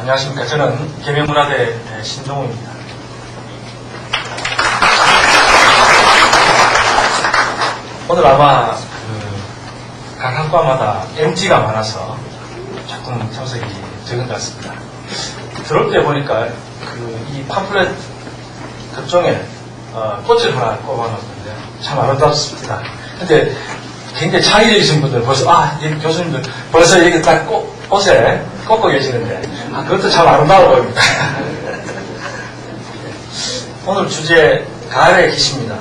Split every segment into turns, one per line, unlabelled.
안녕하십니까. 저는 계명문화대 신동우입니다. 오늘 아마 각 학과마다 MT가 많아서 조금 참석이 적은 것 같습니다. 들어올 때 보니까 이 팜플렛 급종에 꽃을 하나 꼽아놨는데 참 아름답습니다. 근데 굉장히 창의적이신 분들 벌써 이 교수님들 벌써 이렇게 딱 꽃에 꽂고 계시는데 그것도 참 아름다워 보입니다. 오늘 주제 가을의 기시입니다.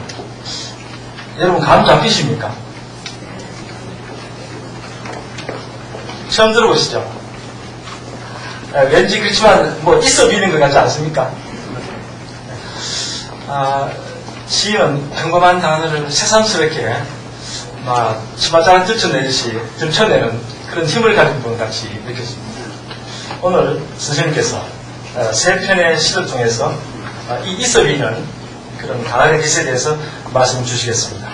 여러분 감 잡히십니까? 처음 들어보시죠? 왠지 그렇지만 있어 비는 것 같지 않습니까? 시인은 평범한 단어를 새삼스럽게 치마자랑 들쳐내듯이 들쳐내는 그런 힘을 가진 분 같이 느껴집니다. 오늘 선생님께서 세 편의 시를 통해서 이 있어 비는 그런 가을의 기세에 대해서 말씀 주시겠습니다.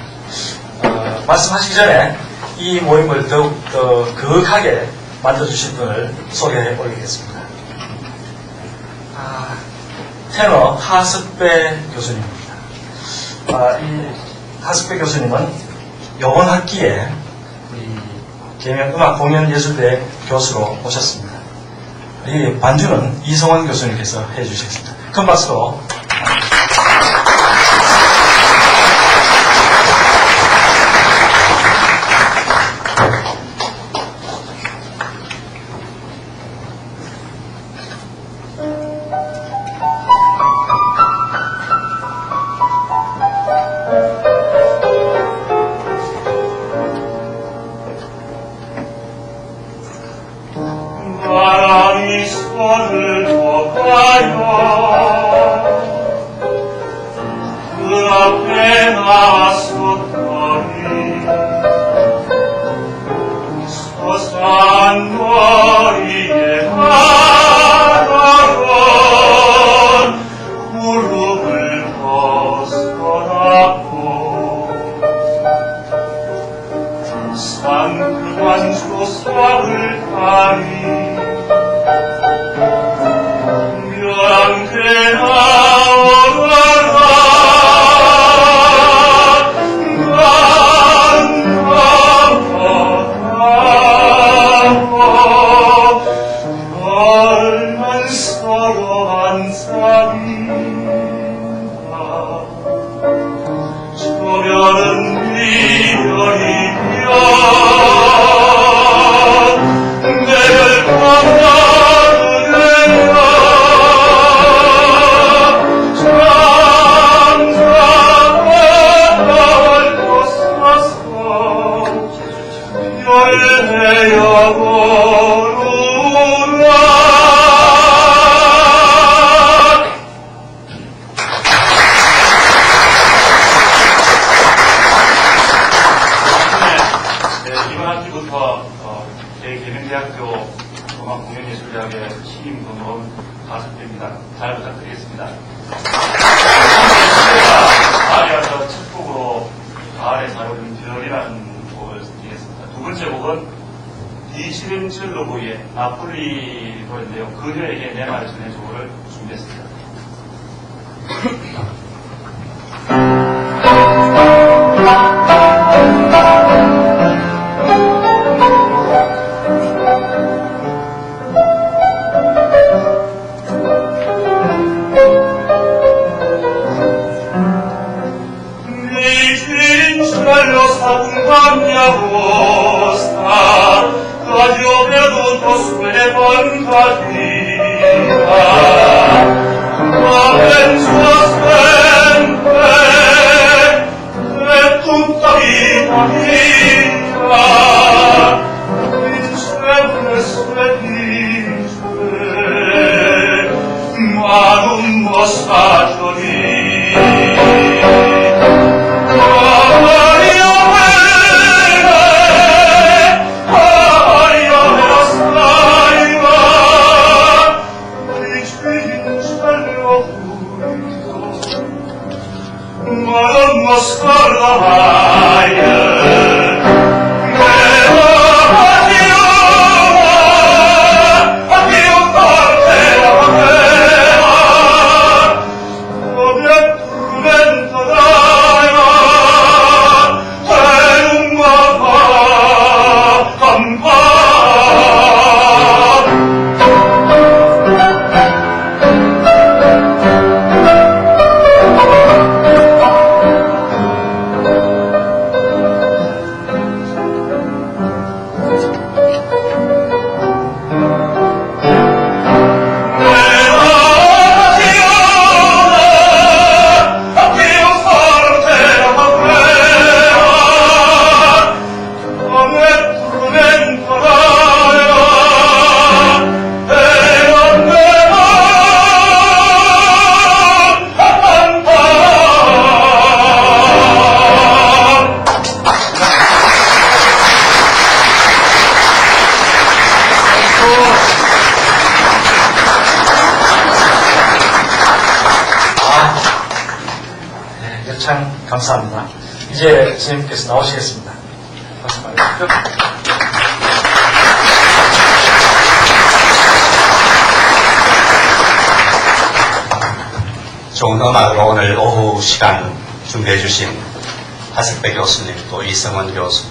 말씀하시기 전에 이 모임을 더욱 더 거룩하게 만들어주신 분을 소개해 올리겠습니다. 테너 하석배 교수님입니다. 이 하석배 교수님은 이번 학기에 계명음악공연예술대 교수로 오셨습니다. 이 반주는 이성원 교수님께서 해주시겠습니다. 큰 박수로.
바람이 손을 놓아요. 그 앞에 나섰더니 서산 머리에 하늘은 구름을 벗어났고 상큼한 조상을 타니
계명대학교 음악공연예술대학의 신임 건범 하석배입니다. 잘 부탁드리겠습니다. 가을에 와서 첫 곡으로 가을의 사요는 별이라는 곡을 드리겠습니다. 두 번째 곡은 디시렌첼로보이의 나폴리 노래인데요. 그녀에게 내 말을 전해주고를 준비했습니다.
Addio,
참 감사합니다. 이제 선생님께서 나오시겠습니다. 박수 받으십시오.
좋은 음악으로 오늘 오후 시간 준비해 주신 하석배 교수님, 또 이성원 교수,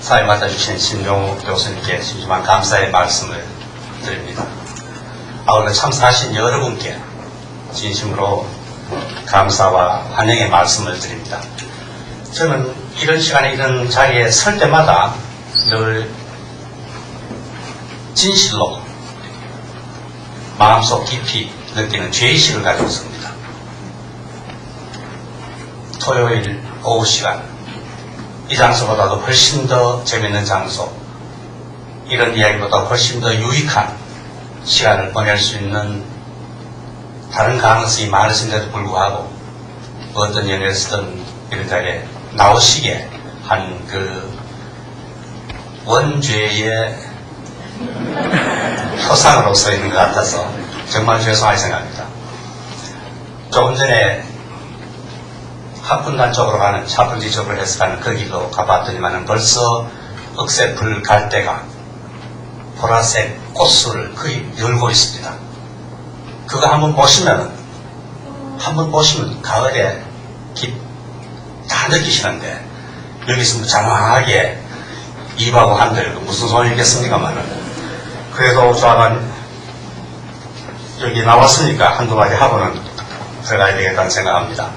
사회 맡아주신 신종욱 교수님께 심심한 감사의 말씀을 드립니다. 아울러 참석하신 여러분께 진심으로 감사와 환영의 말씀을 드립니다. 저는 이런 시간에 이런 자리에 설 때마다 늘 진실로 마음속 깊이 느끼는 죄의식을 가지고 있습니다. 토요일 오후 시간, 이 장소보다도 훨씬 더 재밌는 장소, 이런 이야기보다 훨씬 더 유익한 시간을 보낼 수 있는 다른 가능성이 많으신데도 불구하고 어떤 연예에서든 이런 자리에 나오시게 한 그 원죄의 표상으로서 있는 것 같아서 정말 죄송하게 생각합니다. 조금 전에 하푼단 쪽으로 가는, 샤프지 쪽으로 해서 가는 그 길로 가봤더니만은 벌써 억새풀 갈대가 보라색 꽃을 거의 열고 있습니다. 그거 한번 보시면 가을에 깃 다 느끼시는데, 여기서 뭐 장황하게 입하고 한들 무슨 소용이겠습니까만은. 그래도 조금 여기 나왔으니까 한두 마디 하고는 들어가야 되겠다는 생각합니다.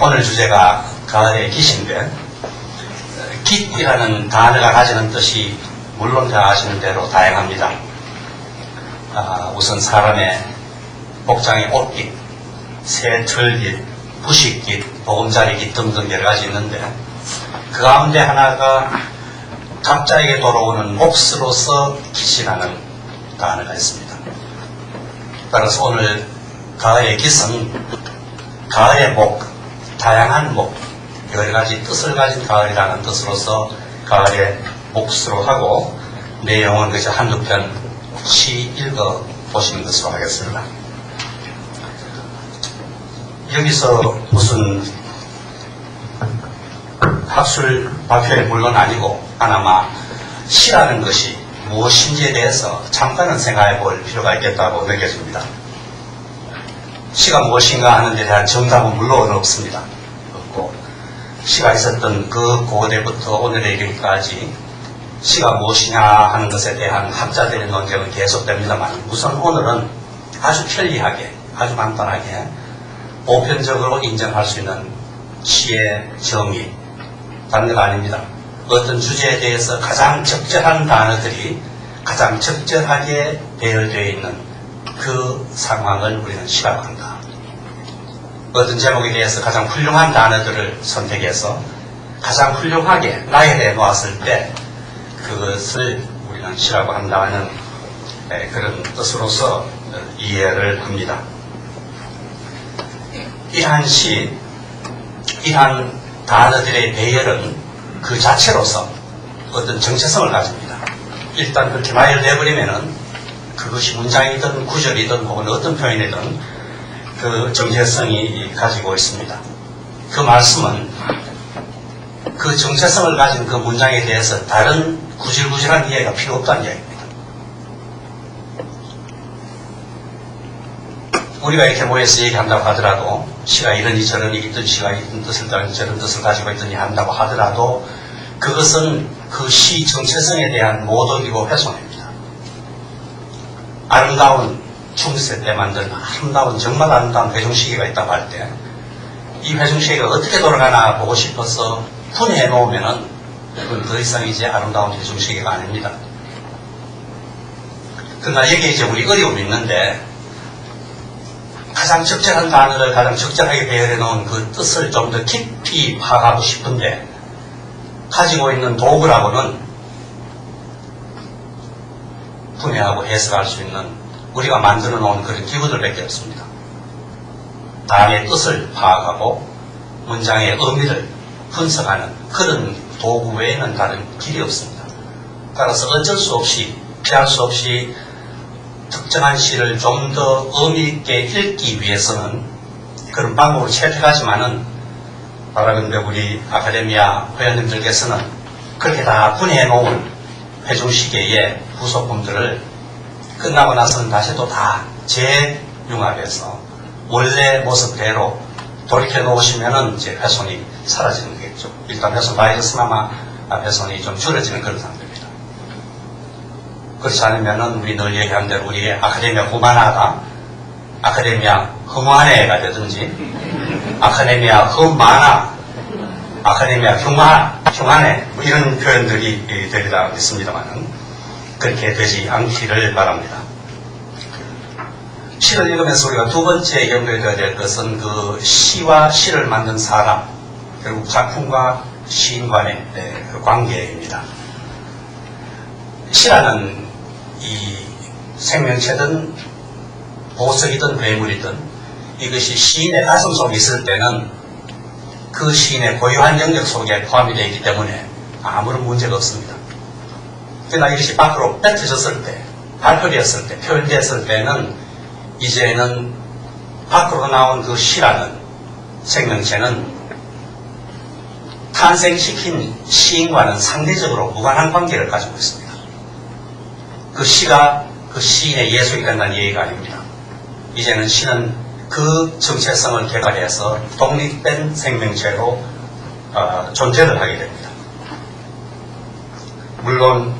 오늘 주제가 가을의 깃인데, 깃이라는 단어가 가지는 뜻이 물론 다 아시는 대로 다양합니다. 우선 사람의 복장의 옷깃, 새털깃, 부식깃, 보금자리깃 등등 여러 가지 있는데, 그 가운데 하나가 각자에게 돌아오는 몫으로서 깃이라는 단어가 있습니다. 따라서 오늘 가을의 깃은 가을의 목, 다양한 목, 여러 가지 뜻을 가진 가을이라는 뜻으로서 가을의 몫으로 하고, 내용은 그저 한두 편 시 읽어 보시는 것으로 하겠습니다. 여기서 무슨 학술 발표의 물론 아니고, 아마 시라는 것이 무엇인지에 대해서 잠깐은 생각해 볼 필요가 있겠다고 느껴집니다. 시가 무엇인가 하는 데 대한 정답은 물론 없습니다. 없고, 시가 있었던 그 고대부터 오늘에 이르기까지 시가 무엇이냐 하는 것에 대한 학자들의 논쟁은 계속됩니다만, 우선 오늘은 아주 편리하게, 아주 간단하게 보편적으로 인정할 수 있는 시의 정의, 다른 건 아닙니다. 어떤 주제에 대해서 가장 적절한 단어들이 가장 적절하게 배열되어 있는 그 상황을 우리는 시라고 한다. 어떤 제목에 대해서 가장 훌륭한 단어들을 선택해서 가장 훌륭하게 나열해 놓았을 때 그것을 우리는 시라고 한다는 그런 뜻으로서 이해를 합니다. 이러한 시, 이러한 단어들의 배열은 그 자체로서 어떤 정체성을 가집니다. 일단 그렇게 나열해버리면은 그것이 문장이든 구절이든 혹은 어떤 표현이든 그 정체성이 가지고 있습니다. 그 말씀은 그 정체성을 가진 그 문장에 대해서 다른 구질구질한 이해가 필요 없다는 이야기입니다. 우리가 이렇게 모여서 얘기한다고 하더라도, 시가 이러니 저러니 있던 시가 이런 뜻을 저런 뜻을 가지고 있더니 한다고 하더라도 그것은 그 시 정체성에 대한 모독이고 훼손입니다. 아름다운 중세 때 만든 아름다운, 정말 아름다운 회중시계가 있다고 할 때 이 회중시계가 어떻게 돌아가나 보고 싶어서 분해해 놓으면은 그건 더 이상 이제 아름다운 회중시계가 아닙니다. 그러나 여기에 이제 우리 어려움이 있는데, 가장 적절한 단어를 가장 적절하게 배열해 놓은 그 뜻을 좀 더 깊이 파악하고 싶은데, 가지고 있는 도구라고는 분해하고 해석할 수 있는 우리가 만들어 놓은 그런 기구들밖에 없습니다. 단어의 뜻을 파악하고 문장의 의미를 분석하는 그런 도구 외에는 다른 길이 없습니다. 따라서 어쩔 수 없이, 피할 수 없이 특정한 시를 좀 더 의미 있게 읽기 위해서는 그런 방법을 채택하지만은 바라건대 우리 아카데미아 회원님들께서는 그렇게 다 분해해 놓은 회중 시계의 부속품들을 끝나고 나서는 다시 또 다 재융합해서 원래 모습대로 돌이켜 놓으시면은 이제 훼손이 사라지는 거겠죠. 일단 훼손 바이러스나마 훼손이 좀 줄어지는 그런 상태입니다. 그렇지 않으면은 우리 늘 얘기한 대로 우리 아카데미아 후마나가 아카데미아 흠화네가 되든지 아카데미아 흠마나 아카데미아 흉화네 뭐 이런 표현들이 되리라 믿습니다만은 그렇게 되지 않기를 바랍니다. 시를 읽으면서 우리가 두 번째 연구해야 될 것은 그 시와 시를 만든 사람, 결국 작품과 시인 간의 그 관계입니다. 시라는 이 생명체든 보석이든 괴물이든 이것이 시인의 가슴 속에 있을 때는 그 시인의 고유한 영역 속에 포함이 되어 있기 때문에 아무런 문제가 없습니다. 그러나 이것이 밖으로 뱉어졌을 때, 발표되었을 때, 표현되었을 때는 이제는 밖으로 나온 그 시라는 생명체는 탄생시킨 시인과는 상대적으로 무관한 관계를 가지고 있습니다. 그 시가 그 시인의 예술이 된다는 얘기가 아닙니다. 이제는 시는 그 정체성을 개발해서 독립된 생명체로 존재를 하게 됩니다. 물론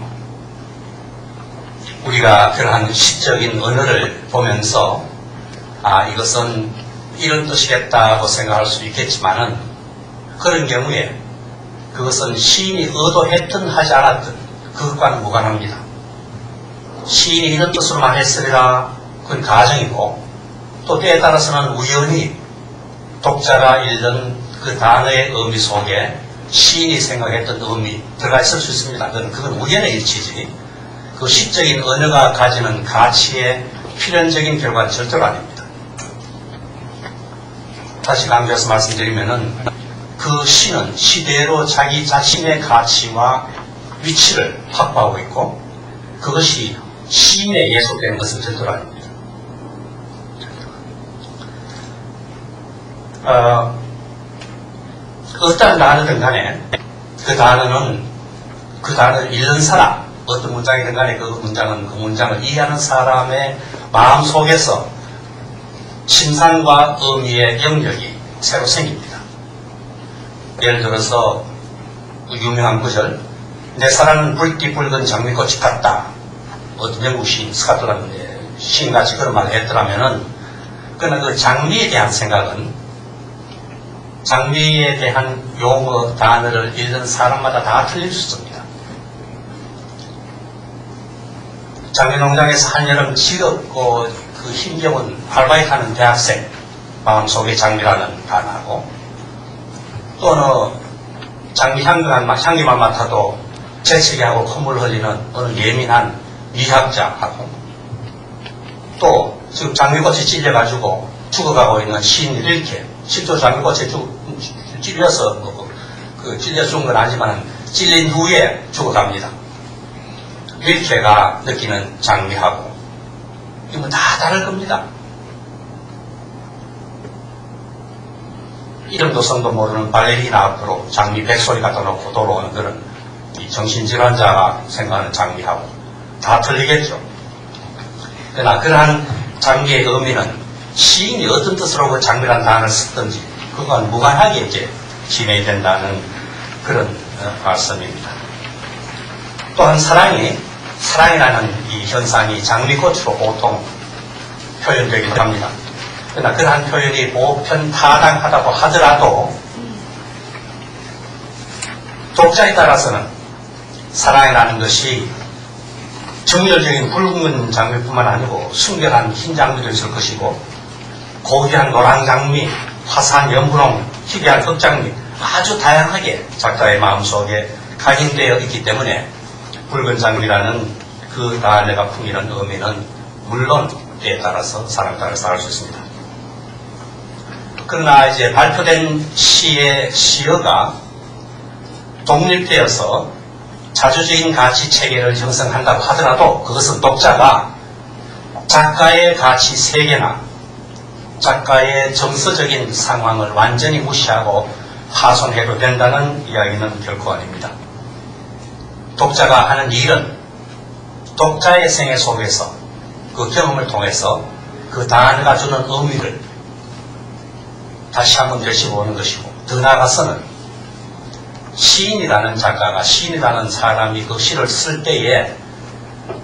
우리가 그러한 시적인 언어를 보면서 이것은 이런 뜻이겠다고 생각할 수 있겠지만은 그런 경우에 그것은 시인이 의도했든 하지 않았든 그것과는 무관합니다. 시인이 이런 뜻으로 말했으리라 그건 가정이고 또 때에 따라서는 우연히 독자가 읽는 그 단어의 의미 속에 시인이 생각했던 의미 들어가 있을 수 있습니다. 그건 우연의 일치지 그 시적인 언어가 가지는 가치의 필연적인 결과는 절대로 아닙니다. 다시 강조해서 말씀드리면은 그 시는 시대로 자기 자신의 가치와 위치를 확보하고 있고 그것이 시인에 예속되는 것은 절대로 아닙니다. 어떤 단어든 간에 그 단어를 읽는 사람 어떤 문장이든 간에 그 문장을 이해하는 사람의 마음 속에서 심상과 의미의 영역이 새로 생깁니다. 예를 들어서 유명한 구절 내 사랑은 붉디 붉은 장미꽃이 같다. 어떤 영국 시인 스카틀랜드 시인같이 그런 말을 했더라면은 그러나 그 장미에 대한 생각은 장미에 대한 용어 단어를 읽는 사람마다 다 틀릴 수 있습니다. 장미농장에서 한여름 지겹고 그 힘겨운 알바이트하는 대학생 마음속에 장미라는 단어하고 또 어느 장미 향기만 맡아도 재채기 하고 콧물 흘리는 어느 예민한 미학자하고 또 지금 장미꽃이 찔려가지고 죽어가고 있는 시인 릴케 실제로 장미꽃에 찔려서 찔려 죽은 건 아니지만 찔린 후에 죽어갑니다. 릴케가 느끼는 장미하고 이건 다 다를 겁니다. 이름도 성도 모르는 발레리나 앞으로 장미 백소리 갖다 놓고 돌아오는 그런 이 정신질환자가 생각하는 장미하고 다 틀리겠죠. 그러나 그러한 장미의 의미는 시인이 어떤 뜻으로 그 장미라는 단어를 썼든지 그건 무관하게 이제 진행이 된다는 그런 말씀입니다. 또한 사랑이라는 이 현상이 장미꽃으로 보통 표현되기도 합니다. 그러나 그러한 표현이 보편타당하다고 하더라도 독자에 따라서는 사랑이라는 것이 정열적인 붉은 장미뿐만 아니고 순결한 흰 장미도 있을 것이고 고귀한 노란 장미, 화사한 연분홍, 희귀한 흑장미 아주 다양하게 작가의 마음속에 각인되어 있기 때문에 붉은 장미라는 그 단어가 풍기는 의미는 물론 때에 따라서 사람에 따라서 알 수 있습니다. 그러나 이제 발표된 시의 시어가 독립되어서 자주적인 가치 체계를 형성한다고 하더라도 그것은 독자가 작가의 가치 세계나 작가의 정서적인 상황을 완전히 무시하고 파손해도 된다는 이야기는 결코 아닙니다. 독자가 하는 일은 독자의 생애 속에서 그 경험을 통해서 그 단어가 주는 의미를 다시 한번 되짚어보는 것이고, 더 나아가서는 시인이라는 작가가, 시인이라는 사람이 그 시를 쓸 때에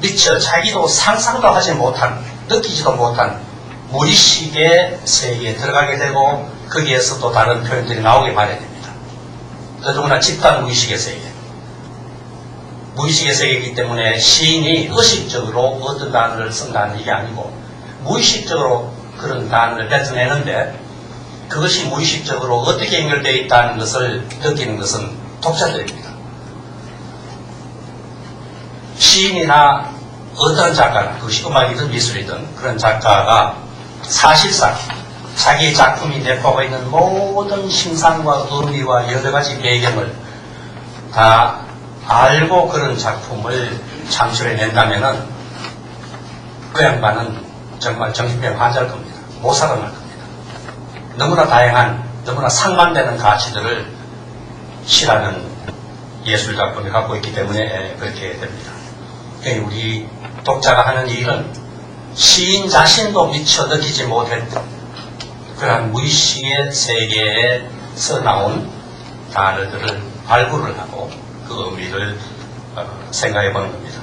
미처 자기도 상상도 하지 못한, 느끼지도 못한 무의식의 세계에 들어가게 되고, 거기에서 또 다른 표현들이 나오게 마련됩니다. 더더구나 집단 무의식의 세계. 무의식의 세계이기 때문에 시인이 의식적으로 어떤 단어를 쓴다는 게 아니고, 무의식적으로 그런 단어를 뱉어내는데, 그것이 무의식적으로 어떻게 연결되어 있다는 것을 느끼는 것은 독자들입니다. 시인이나 어떤 작가나, 그것이 음악이든 미술이든 그런 작가가 사실상 자기의 작품이 내포하고 있는 모든 심상과 의미와 여러 가지 배경을 다 알고 그런 작품을 창출해낸다면은 그 양반은 정말 정신병 환자일 겁니다. 못 살아날 겁니다. 너무나 다양한, 너무나 상반되는 가치들을 시라는 예술작품이 갖고 있기 때문에 그렇게 됩니다. 우리 독자가 하는 일은 시인 자신도 미처 느끼지 못했던 그러한 무의식의 세계에서 나온 단어들을 발굴을 하고 그 의미를 생각해 보는 겁니다.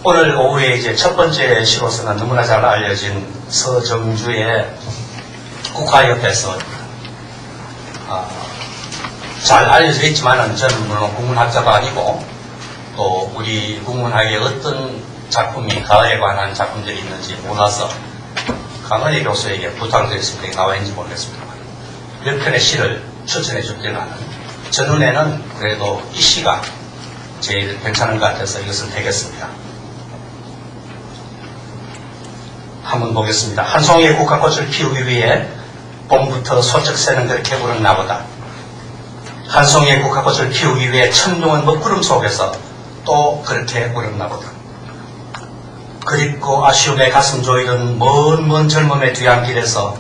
오늘 오후에 이제 첫 번째 시로서는 너무나 잘 알려진 서정주의 국가협회에서 잘 알려져 있지만은 저는 물론 국문학자도 아니고 또 우리 국문학에 어떤 작품이 가을에 관한 작품들이 있는지 몰라서 강은혜 교수에게 부탁을 드렸습니다. 이게 나와 있는지 모르겠습니다만 몇 편의 시를 추천해 줬기는 제 눈에는 그래도 이 시가 제일 괜찮은 것 같아서 이것을 대겠습니다. 한번 보겠습니다. 한 송이의 국화꽃을 피우기 위해 봄부터 소쩍새는 그렇게 울었나 보다. 한 송이의 국화꽃을 피우기 위해 천둥은 먹구름 속에서 또 그렇게 울었나 보다. 그립고 아쉬움에 가슴 조이던 먼 젊음의 뒤안길에서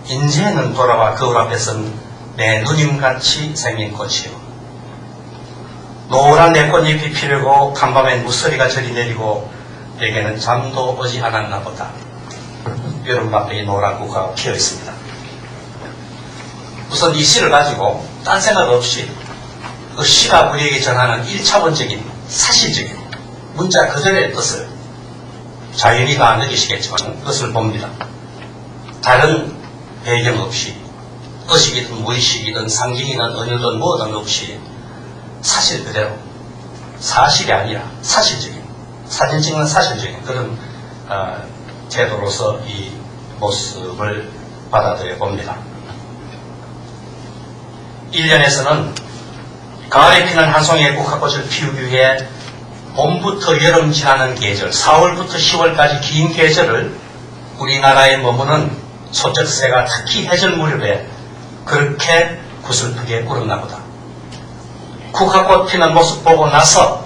인제는 돌아와 거울 앞에 선 내 누님같이 생긴 꽃이요. 노란 내 꽃잎이 피려고 간밤엔 무서리가 저리 내리고 내게는 잠도 오지 않았나 보다. 여름밤에 이 노란 국화가 피어 있습니다. 우선 이 시를 가지고 딴 생각 없이 그 시가 우리에게 전하는 1차원적인 사실적인 문자 그대로의 뜻을 자연히 다 느끼시겠지만 그것을 봅니다. 다른 배경 없이 의식이든 무의식이든 상징이든 은유든 뭐든 없이 사실 그대로, 사실이 아니라 사실적인, 사진 찍는 사실적인 그런 태도로서 이 모습을 받아들여 봅니다. 1년에서는 가을에 피는 한 송이의 국화꽃을 피우기 위해 봄부터 여름 지나는 계절, 4월부터 10월까지 긴 계절을 우리나라에 머무는 소쩍새가 특히 해질 무렵에 그렇게 구슬프게 울었나 보다. 국화꽃 피는 모습 보고 나서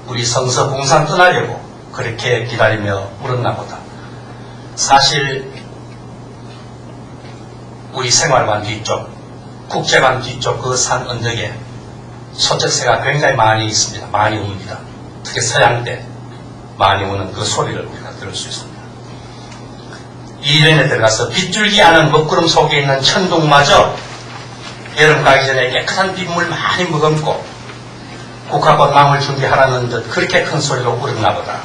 우리 성서 공산 떠나려고 그렇게 기다리며 울었나 보다. 사실 우리 생활관 뒤쪽, 국제관 뒤쪽 그 산 언덕에 소쩍새가 굉장히 많이 있습니다. 많이 웁니다. 특히 서양 때 많이 우는 그 소리를 우리가 들을 수 있습니다. 이련에 들어가서 빗줄기 않은 먹구름 속에 있는 천둥마저 여름 가기 전에 깨끗한 빗물 많이 머금고 국화꽃 망을 준비하라는 듯 그렇게 큰 소리로 울었나 보다.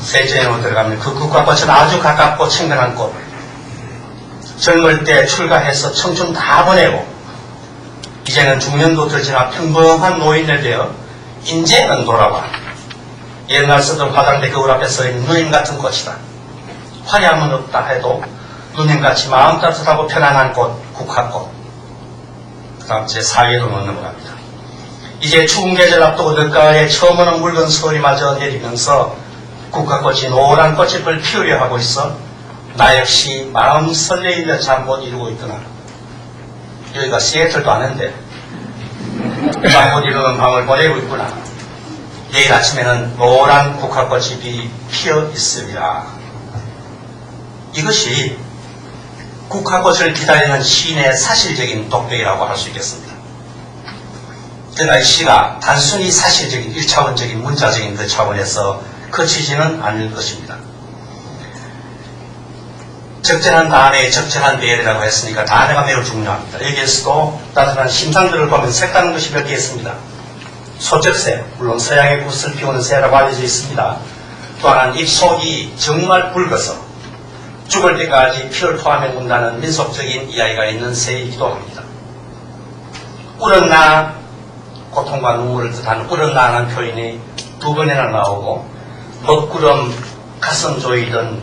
세제로 들어가면 그 국화꽃은 아주 가깝고 친근한 꽃. 젊을 때 출가해서 청춘 다 보내고 이제는 중년도 지나 평범한 노인에 되어 인제는 돌아와 옛날 쓰던 화장대 거울 앞에 서 있는 누님 같은 꽃이다. 화려함은 없다 해도 누님같이 마음 따뜻하고 편안한 꽃, 국화꽃. 그 다음 제 4위로 넘어갑니다. 이제 추운 계절 앞두고 늦가을에 처음 오는 묽은 서울이마저 내리면서 국화꽃이 노란 꽃잎을 피우려 하고 있어 나 역시 마음 설레이며 잠 못 이루고 있구나. 여기가 시애틀도 아닌데 잠 못 이루는 밤을 보내고 있구나. 내일 아침에는 노란 국화꽃잎이 피어 있으리라. 이것이 국화꽃을 기다리는 시인의 사실적인 독백이라고 할 수 있겠습니다. 그러나 이 시가 단순히 사실적인 1차원적인 문자적인 그 차원에서 그치지는 않을 것입니다. 적절한 단어에 적절한 배열이라고 했으니까 단어가 매우 중요합니다. 여기에서도 따뜻한 심상들을 보면 색다른 것이 몇 개 있습니다. 소쩍새, 물론 서양의 붓을 피우는 새라고 알려져 있습니다. 또 하나는 입속이 정말 붉어서 죽을 때까지 피를 토하며 운다는 민속적인 이야기가 있는 새이기도 합니다. 울었나, 고통과 눈물을 뜻하는 울었나라는 표현이 2번이나 나오고, 먹구름, 가슴 조이던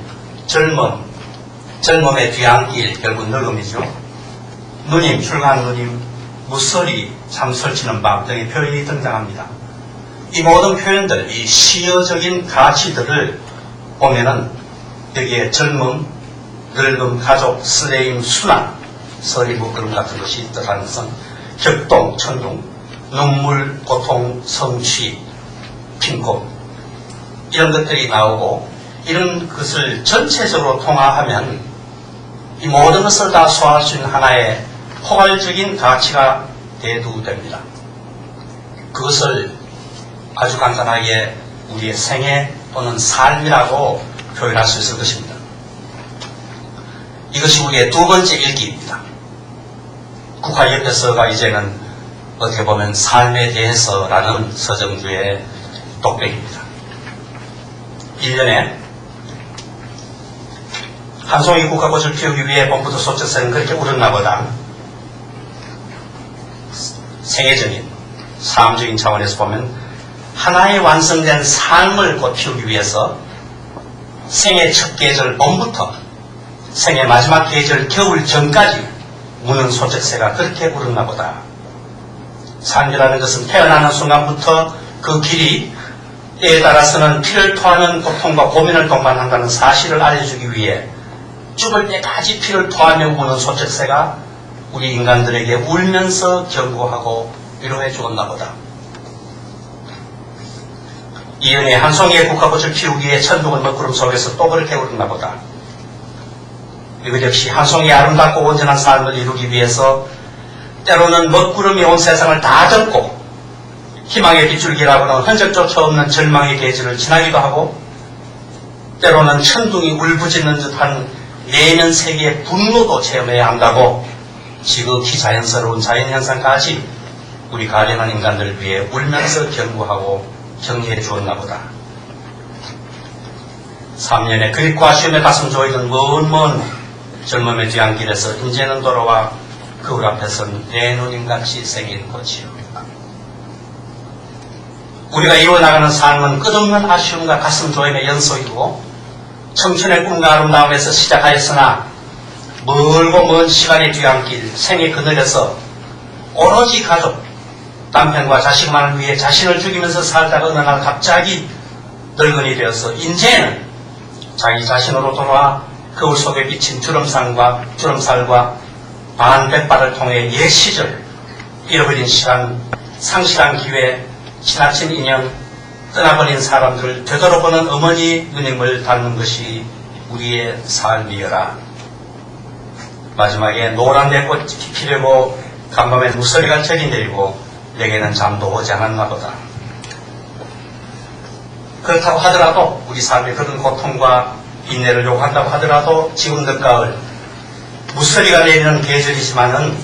젊음의 뒤안길, 결국 늙음이죠. 누님, 출가한 누님, 무설이 잠 설치는 밤 등의 표현이 등장합니다. 이 모든 표현들, 이 시어적인 가치들을 보면은 여기에 젊음, 늙음, 가족, 쓰레임, 순환, 서리, 먹구름 같은 것이 뜻하는 것은 격동, 천둥, 눈물, 고통, 성취, 핑콕 이런 것들이 나오고 이런 것을 전체적으로 통합하면 이 모든 것을 다 소화할 수 있는 하나의 포괄적인 가치가 대두됩니다. 그것을 아주 간단하게 우리의 생애 또는 삶이라고 표현할 수 있을 것입니다. 이것이 우리의 2번째 일기입니다. 국화 옆에서가 이제는 어떻게 보면 삶에 대해서라는 서정주의 독백입니다. 1년에 한 송이 국화꽃을 피우기 위해 봄부터 소쩍새는 그렇게 울었나 보다. 생애적인, 삶적인 차원에서 보면 하나의 완성된 삶을 곧 피우기 위해서 생애 첫 계절 봄부터 생애 마지막 계절 겨울 전까지 우는 소쩍새가 그렇게 울었나 보다. 삶이라는 것은 태어나는 순간부터 그 길이 때에 따라서는 피를 토하는 고통과 고민을 동반한다는 사실을 알려주기 위해 죽을 때까지 피를 토하며 우는 소쩍새가 우리 인간들에게 울면서 경고하고 위로해 주었나 보다. 이은혜 한 송이의 국화꽃을 피우기 위해 천둥은 먹구름 속에서 또 그렇게 울었나 보다. 이것 역시 한 송이의 아름답고 온전한 삶을 이루기 위해서 때로는 먹구름이 온 세상을 다 덮고 희망의 빗줄기라고는 흔적조차 없는 절망의 계절을 지나기도 하고 때로는 천둥이 울부짖는 듯한 내면 세계의 분노도 체험해야 한다고 지극히 자연스러운 자연현상까지 우리 가련한 인간들을 위해 울면서 경고하고 격려해 주었나 보다. 3년의 그립고 아쉬움에 가슴 조이던 먼 젊음의 뒤안길에서 이제는 돌아와 거울 앞에선 내 누님같이 생긴 꽃이요. 우리가 이루어나가는 삶은 끝없는 아쉬움과 가슴 조임의 연속이고 청춘의 꿈과 아름다움에서 시작하였으나 멀고 먼 시간의 뒤안길 생의 그늘에서 오로지 가족, 남편과 자식만을 위해 자신을 죽이면서 살다가 어느 날 갑자기 늙은이 되어서 이제는 자기 자신으로 돌아와 거울 속에 비친 주름살과 반백발을 통해 옛 시절 잃어버린 시간, 상실한 기회, 지나친 인연, 떠나버린 사람들을 되돌아보는 어머니 누님을 닮는 것이 우리의 삶이여라. 마지막에 노란 내꽃이 피려고 간밤에 무서리가 저리 내리고 내게는 잠도 오지 않았나 보다. 그렇다고 하더라도 우리 삶에 그런 고통과 인내를 요구한다고 하더라도 지금 늦가을 무서리가 내리는 계절이지만은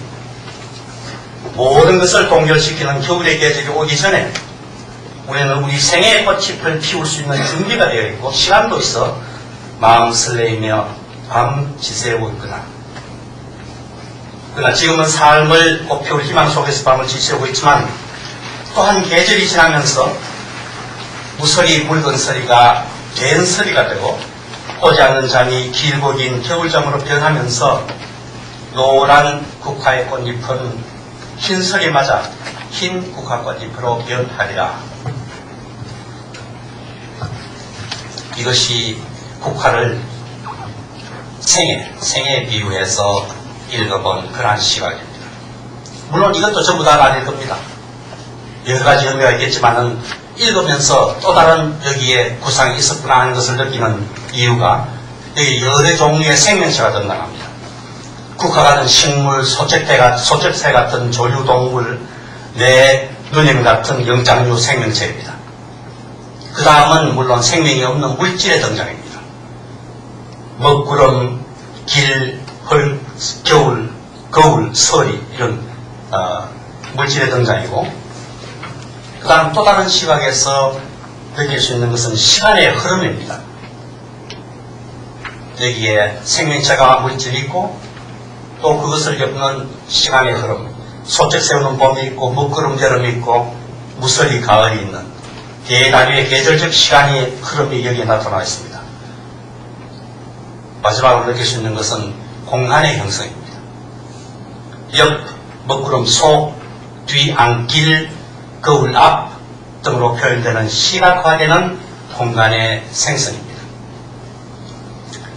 모든 것을 동결시키는 겨울의 계절이 오기 전에 우리는 우리 생애의 꽃잎을 피울 수 있는 준비가 되어 있고 시간도 있어 마음 설레이며 밤 지새우고 있구나. 그러나 지금은 삶을 꽃피울 희망 속에서 밤을 지새우고 있지만 또한 계절이 지나면서 무서리 붉은 서리가 갠 서리가 되고 오지 않는 잠이 길고 긴 겨울잠으로 변하면서 노란 국화의 꽃잎은 흰 서리 맞아 흰 국화꽃잎으로 변하리라. 이것이 국화를 생에 비유해서 읽어본 그러한 시각입니다. 물론 이것도 전부 다 아닐 겁니다. 여러 가지 의미가 있겠지만은 읽으면서 또 다른 여기에 구상이 있었구나 하는 것을 느끼는 이유가 여기 여러 종류의 생명체가 등장합니다. 국화가는 식물, 소쩍새 같은 조류동물, 내 누님 같은 영장류 생명체입니다. 그 다음은 물론 생명이 없는 물질의 등장입니다. 먹구름, 길, 헐, 겨울, 거울, 서리 이런 물질의 등장이고, 그 다음 또 다른 시각에서 느낄 수 있는 것은 시간의 흐름입니다. 여기에 생명체가 물질이 있고 또 그것을 엮는 시간의 흐름, 소쩍새우는 봄이 있고 먹구름 여름이 있고 무설이 가을이 있는 대다류의 계절적 시간의 흐름이 여기에 나타나 있습니다. 마지막으로 느낄 수 있는 것은 공간의 형성입니다. 옆, 먹구름 속, 뒤, 안, 길, 거울 앞 등으로 표현되는 시각화되는 공간의 생성입니다.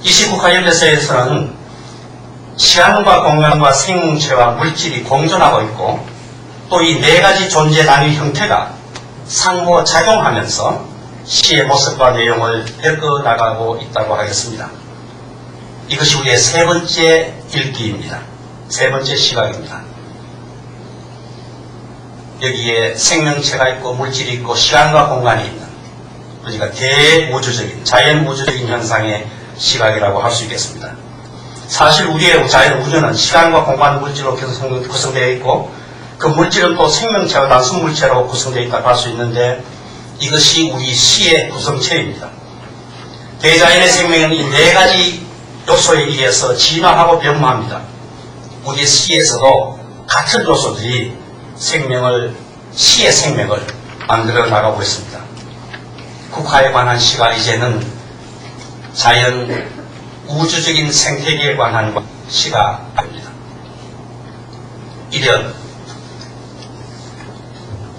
이 시국화연대서에서는 시간과 공간과 생명체와 물질이 공존하고 있고 또 이 네 가지 존재 단위 형태가 상호작용하면서 시의 모습과 내용을 엮어나가고 있다고 하겠습니다. 이것이 우리의 세 번째 읽기입니다. 세 번째 시각입니다. 여기에 생명체가 있고 물질이 있고 시간과 공간이 있는 우리가 대우주적인 자연우주적인 현상의 시각이라고 할 수 있겠습니다. 사실 우리의 자연우주는 시간과 공간 물질로 구성되어 있고 그 물질은 또 생명체와 단순 물체로 구성되어 있다고 할 수 있는데 이것이 우리 시의 구성체입니다. 대자연의 생명은 이 네 가지 요소에 의해서 진화하고 변모합니다. 우리 시에서도 같은 요소들이 시의 생명을 만들어 나가고 있습니다. 국화에 관한 시가 이제는 자연 우주적인 생태계에 관한 시가 됩니다. 이런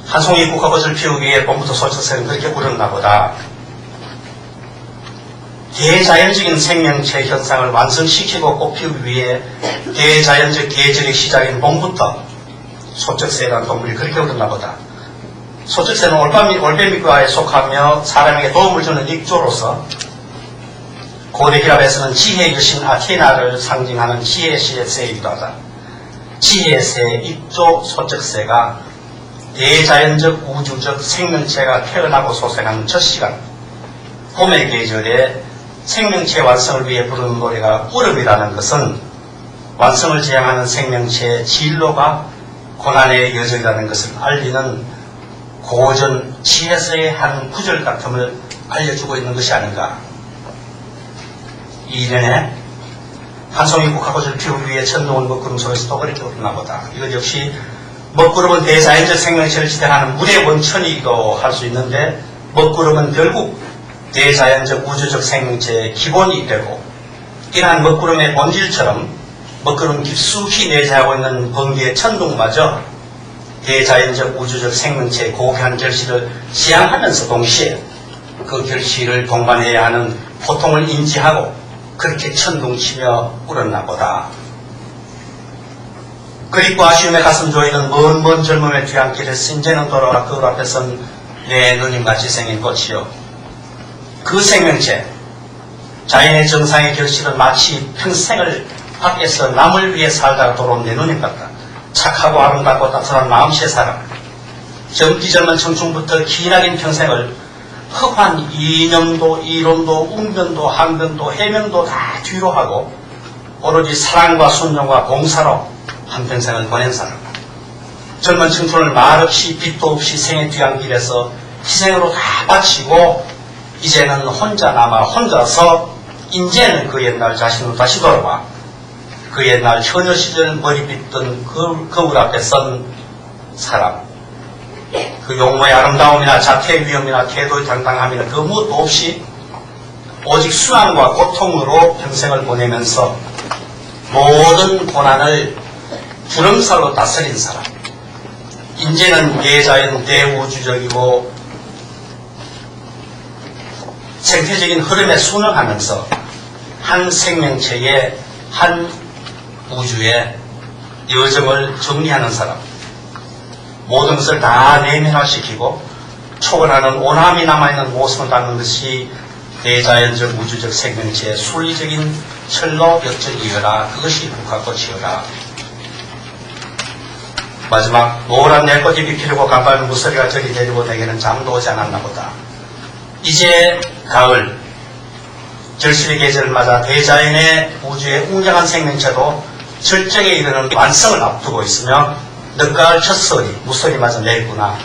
한 송이 국화꽃을 피우기 위해 봄부터 소쩍새는 그렇게 울었나 보다. 대자연적인 생명체 현상을 완성시키고 꽃피우기 위해 대자연적 계절의 시작인 봄부터 소쩍새라는 동물이 그렇게 울었나 보다. 소쩍새는 올빼미과에 속하며 사람에게 도움을 주는 익조로서 고대 히랍에서는 지혜의 여신 아테나를 상징하는 지혜의 새이기도 하다. 지혜의 새 익조 소쩍새가 대자연적 우주적 생명체가 태어나고 소생하는 첫 시간, 봄의 계절에 생명체 완성을 위해 부르는 노래가 울음이라는 것은 완성을 지향하는 생명체의 진로가 고난의 여정이라는 것을 알리는 고전 지혜서의 한 구절 같음을 알려주고 있는 것이 아닌가. 이년에 한 송이 국화꽃을 피우기 위해 천둥은 먹구름 속에서 또 그렇게 울었나 보다. 이것 역시 먹구름은 대자연적 생명체를 지탱하는 물의 원천이기도 할 수 있는데 먹구름은 결국 대자연적 우주적 생명체의 기본이 되고 이러한 먹구름의 본질처럼 먹구름 깊숙이 내재하고 있는 번개의 천둥마저 대자연적 우주적 생명체의 고귀한 결실을 지향하면서 동시에 그 결실을 동반해야 하는 고통을 인지하고 그렇게 천둥치며 울었나 보다. 그립고 아쉬움에 가슴 조이는 먼 젊음의 뒤안길에 이제는 돌아와 그 앞에 선 내 누님같이 생긴 꽃이요. 그 생명체, 자연의 정상의 결실은 마치 평생을 밖에서 남을 위해 살다가 돌아온 내 누님 같다. 착하고 아름답고 따뜻한 마음씨의 사람. 젊기 젊은 청춘부터 기나긴 평생을 흡한 이념도, 이론도, 웅변도, 항변도, 해명도 다 뒤로 하고 오로지 사랑과 순종과 봉사로 한평생을 보낸 사람. 젊은 청춘을 말없이 빛도 없이 생의 뒤안길에서 희생으로 다 바치고 이제는 혼자 남아 혼자서 이제는 그 옛날 자신으로 다시 돌아와 그 옛날 처녀 시절 머리 빗던 그 거울 앞에 선 사람. 그 용모의 아름다움이나 자태의 위엄이나 태도의 당당함이나 그 무엇도 없이 오직 순환과 고통으로 평생을 보내면서 모든 고난을 주름살로 다스린 사람. 이제는 대자연 대우주적이고 생태적인 흐름에 순응하면서 한 생명체의 한 우주의 여정을 정리하는 사람. 모든 것을 다 내면화시키고 초월하는 오남이 남아있는 모습을 담는 것이 대자연적 우주적 생명체의 순리적인 철로 역적이어라. 그것이 국화꽃이어라. 마지막 노란 내꽃잎이 피르고 간밤에 무서리가 저리 내리고 내게는 잠도 오지 않았나 보다. 이제 가을 절실의 계절을 맞아 대자연의 우주의 웅장한 생명체도 절정에 이르는 완성을 앞두고 있으며 늦가을 첫소리 무소리마저 내리구나.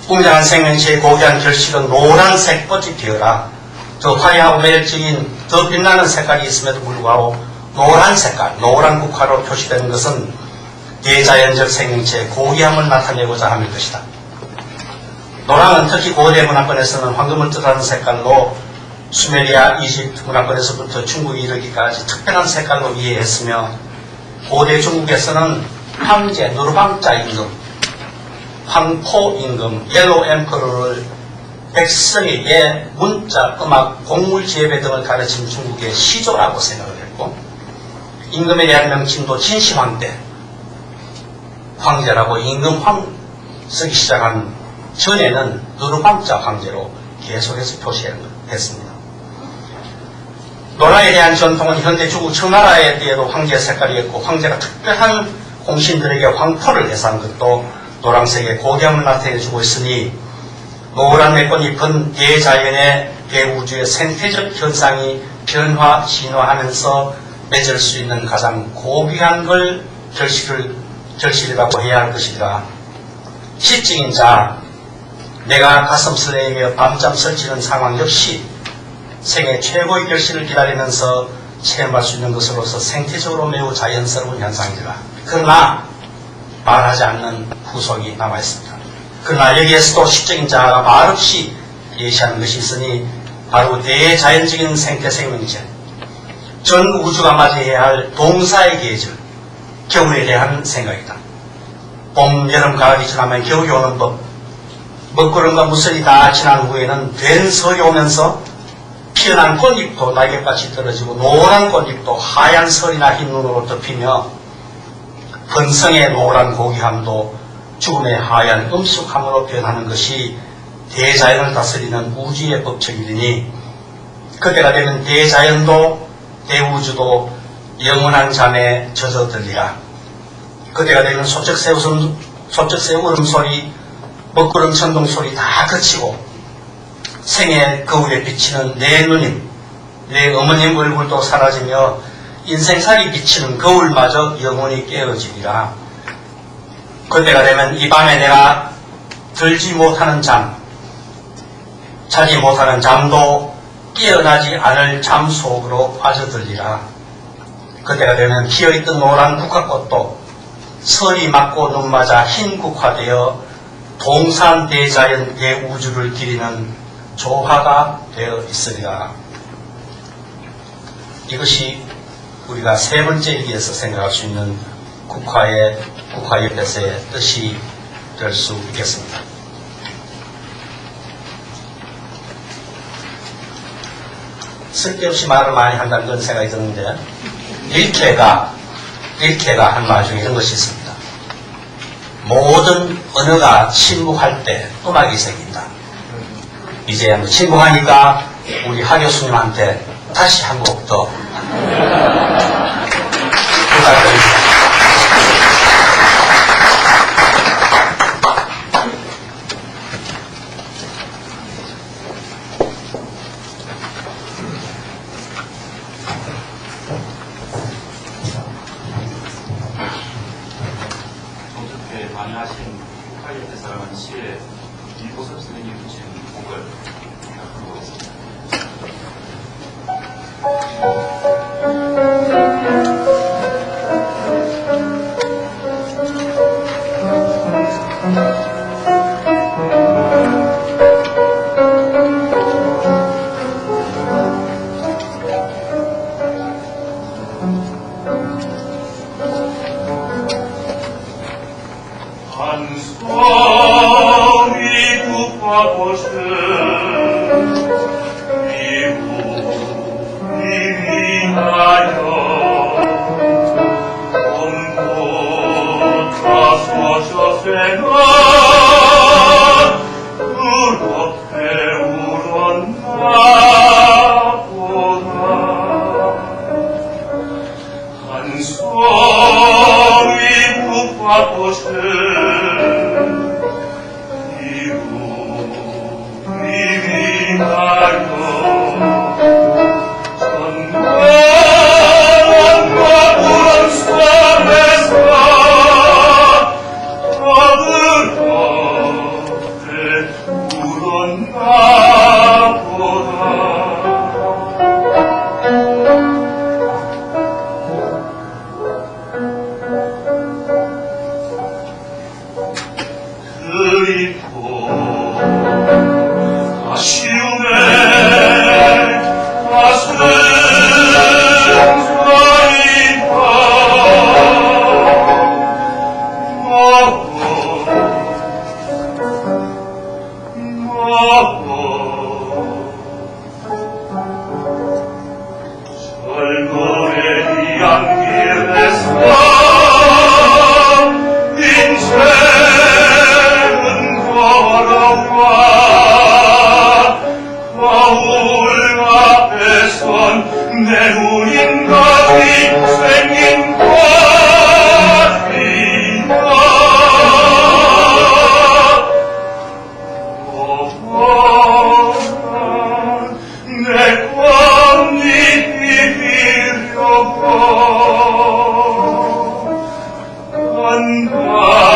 웅장한 생명체의 고귀한 결실은 노란색 꽃이 피어라. 더 화려하고 매력적인 더 빛나는 색깔이 있음에도 불구하고 노란 색깔, 노란 국화로 표시되는 것은 대자연적 생명체의 고귀함을 나타내고자 함일 것이다. 노랑은 특히 고대 문화권에서는 황금을 뜻하는 색깔로 수메리아, 이집트 문화권에서부터 중국에 이르기까지 특별한 색깔로 이해했으며 고대 중국에서는 황제, 누르방자 임금, 황포 임금, 옐로우 엠퍼러를 백성에게 문자, 음악, 곡물지혜배 등을 가르친 중국의 시조라고 생각을 했고 임금에 대한 명칭도 진시황대, 황제라고 임금황 쓰기 시작한 전에는 누르방자 황제로 계속해서 표시했습니다. 노라에 대한 전통은 현대 중국 청나라에 대해도 황제 색깔이었고 황제가 특별한 공신들에게 황포를 대사한 것도 노란색의 고귀함을 나타내주고 있으니 노란 내꽃잎은 대자연의 대우주의 생태적 현상이 변화, 진화하면서 맺을 수 있는 가장 고귀한 걸 결실이라고 해야 할 것이라. 시적인 자, 내가 가슴 설레이며 밤잠 설치는 상황 역시 생애 최고의 결실을 기다리면서 체험할 수 있는 것으로서 생태적으로 매우 자연스러운 현상이라. 그러나 말하지 않는 후속이 남아있습니다. 그러나 여기에서도 시적인 자가 말없이 예시하는 것이 있으니 바로 대자연적인 생태 생명체, 전 우주가 맞이해야 할 동사의 계절, 겨울에 대한 생각이다. 봄, 여름, 가을이 지나면 겨울이 오는 법, 먹구름과 무선이 다 지난 후에는 된 설이 오면서 피어난 꽃잎도 날개같이 떨어지고 노란 꽃잎도 하얀 설이나 흰 눈으로 덮이며 번성의 노란 고귀함도 죽음의 하얀 음숙함으로 변하는 것이 대자연을 다스리는 우주의 법칙이니 그때가 되면 대자연도 대우주도 영원한 잠에 젖어들리라. 그때가 되면 소쩍새 울음소리, 먹구름 천둥소리 다 그치고 생의 거울에 비치는 내 누님, 내 어머님 얼굴도 사라지며 인생살이 비치는 거울마저 영원히 깨어지리라. 그때가 되면 이 밤에 내가 들지 못하는 잠, 자지 못하는 잠도 깨어나지 않을 잠 속으로 빠져들리라. 그때가 되면 피어있던 노란 국화꽃도 설이 맞고 눈 맞아 흰 국화되어 동산 대자연 대우주를 기리는 조화가 되어 있으리라. 이것이 우리가 세 번째 일기에서 생각할 수 있는 국화협에서의 뜻이 될 수 있겠습니다. 쓸데없이 말을 많이 한다는 그런 생각이 드는데 릴케가 한 말 중에 이런 것이 있습니다. 모든 언어가 침묵할 때 음악이 생긴다. 이제 뭐 침묵하니까 우리 하 교수님한테 다시 한 곡 더 부탁드립니다.
어저께 방해하신 국화협에서라는 시에 이보섭 선생님이 붙인 곡을 부르겠습니다.
한송이 국화꽃은 이분이 위하여 봄꽃 다소저새가 그렇게 울었나 성이 북받고실 이름이 나여 전관과 우런 섬에서 떠들어대 울었나 보다 그리고 아쉬움에 가슴 서리파 절거리 양길에서 인생은 걸어와 거울 앞에 선 내 운인가이 생긴 것이다 내 꽃잎이 피려고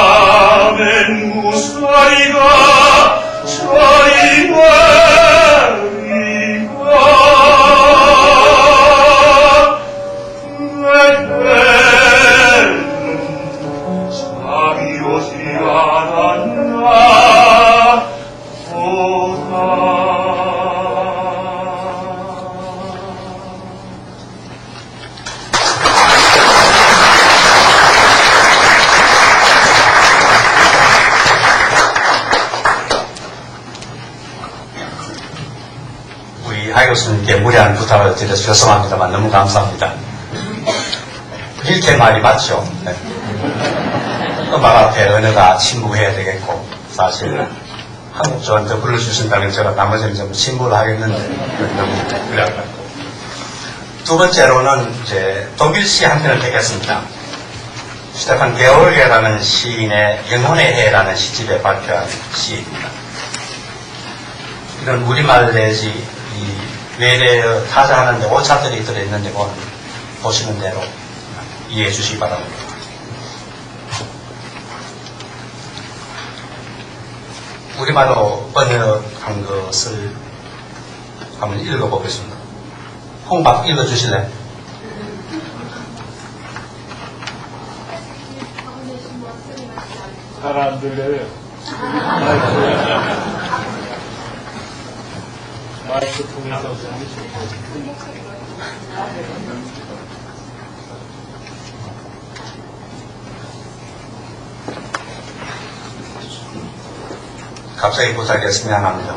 한밤엔 무사히가 저리 내리가 내 때는 잠이 오지 않았나 보다
우리 하 교수님께 무리한 부탁을 드려서 죄송합니다만 너무 감사합니다. 이렇게 말이 맞죠? 네. 음악 앞에 언어가 침묵해야 되겠고 사실 한국 조한테 불러주신다면 제가 나머지는 좀 침묵을 하겠는데 너무 그래요. 두 번째로는 이제 독일 시 한 편을 택했습니다. 스테판 게오르게라는 시인의 영혼의 해라는 시집에 발표한 시입니다. 이런 우리말 내지 이 외래어 타자하는데 오차들이 들어있는데 보시는 대로 이해해 주시기 바랍니다. 우리말로 번역한 것을 한번 읽어보겠습니다. 홍박 읽어주실래요?
잘 안 들려요. 마이크 통해서 들으면
갑자기 부탁했으면 합니다.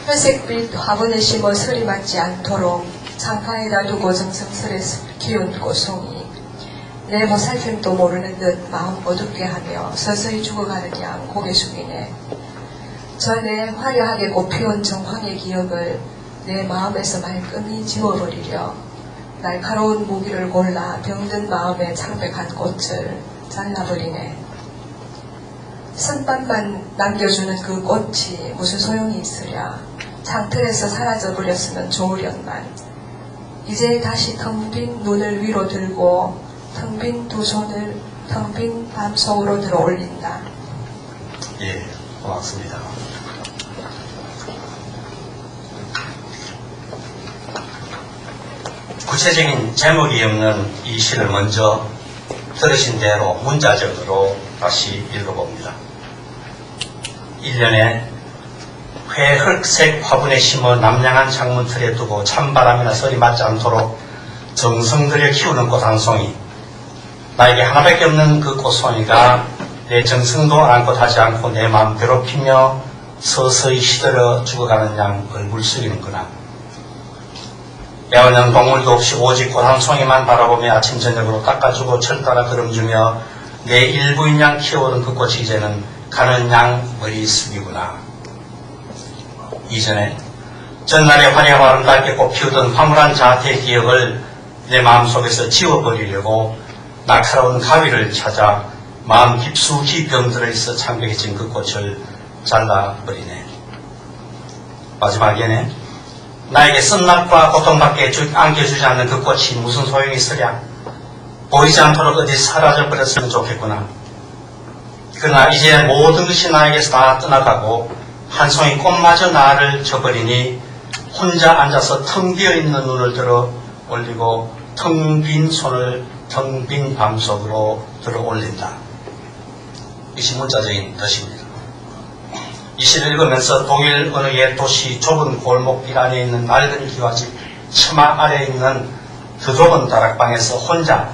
회색빛 화분에 심어 설이 맞지 않도록 창가에다 두고 정성스레 키운 꽃송이 내 보살핌도 모르는 듯 마음 어둡게 하며 서서히 죽어가는 양 고개 숙이네. 전에 화려하게 꽃피운 정황의 기억을 내 마음에서 말끔히 지워버리려 날카로운 무기를 골라 병든 마음에 창백한 꽃을 잘라버리네. 선반만 남겨주는 그 꽃이 무슨 소용이 있으랴. 창틀에서 사라져버렸으면 좋으련만. 이제 다시 텅 빈 눈을 위로 들고 텅 빈 두 손을 텅 빈 밤속으로 들어 올린다.
예, 고맙습니다. 구체적인 제목이 없는 이 시를 먼저 들으신 대로 문자적으로 다시 읽어봅니다. 1년에 회흑색 화분에 심어 남양한 창문 틀에 두고 찬바람이나 설이 맞지 않도록 정성 들여 키우는 꽃 한 송이. 나에게 하나밖에 없는 그 꽃송이가 내 정성도 아랑곳하지 않고 내 마음 괴롭히며 서서히 시들어 죽어가는 양 얼굴 숙이는구나. 애완형 동물도 없이 오직 꽃 한 송이만 바라보며 아침 저녁으로 닦아주고 철 따라 걸음주며 내 일부인 양 키워오던 그 꽃이 이제는 가는 양 머리 숙이구나. 이전에 전날의 화려하고 아름답게 꽃피우던 화물한 자태의 기억을 내 마음속에서 지워버리려고 날카로운 가위를 찾아 마음 깊숙이 병들어 있어 창백해진 그 꽃을 잘라버리네. 마지막에는 나에게 쓴맛과 고통밖에 안겨주지 않는 그 꽃이 무슨 소용이 있으랴. 보이지 않도록 어디 사라져버렸으면 좋겠구나. 그러나 이제 모든 것이 나에게서 다 떠나가고 한 송이 꽃마저 나를 저버리니 혼자 앉아서 텅 비어있는 눈을 들어 올리고 텅 빈 손을 텅 빈 방 속으로 들어 올린다. 이것이 문자적인 뜻입니다. 이 시를 읽으면서 독일 어느 옛 도시 좁은 골목길 안에 있는 낡은 기와집 처마 아래에 있는 그 좁은 다락방에서 혼자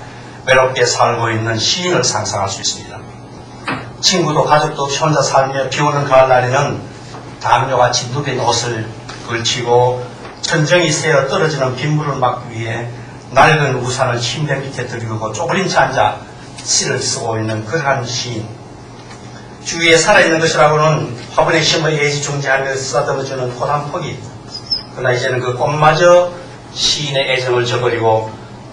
외롭게 살고 있는 시인을 상상할 수 있습니다. 친구도 가족도 없이 혼자 살며 비오는 가을날에는 담요같이 누빈 옷을 걸치고 천정이 새어 떨어지는 빗물을 막기 위해 낡은 우산을 침대 밑에 들이고 쪼그린 채 앉아 시를 쓰고 있는 그러한 시인. 주위에 살아있는 것이라고는 화분에 심어 애지중지하며 쓰다듬어주는 꽃 한 폭이, 그러나 이제는 그 꽃마저 시인의 애정을 저버리고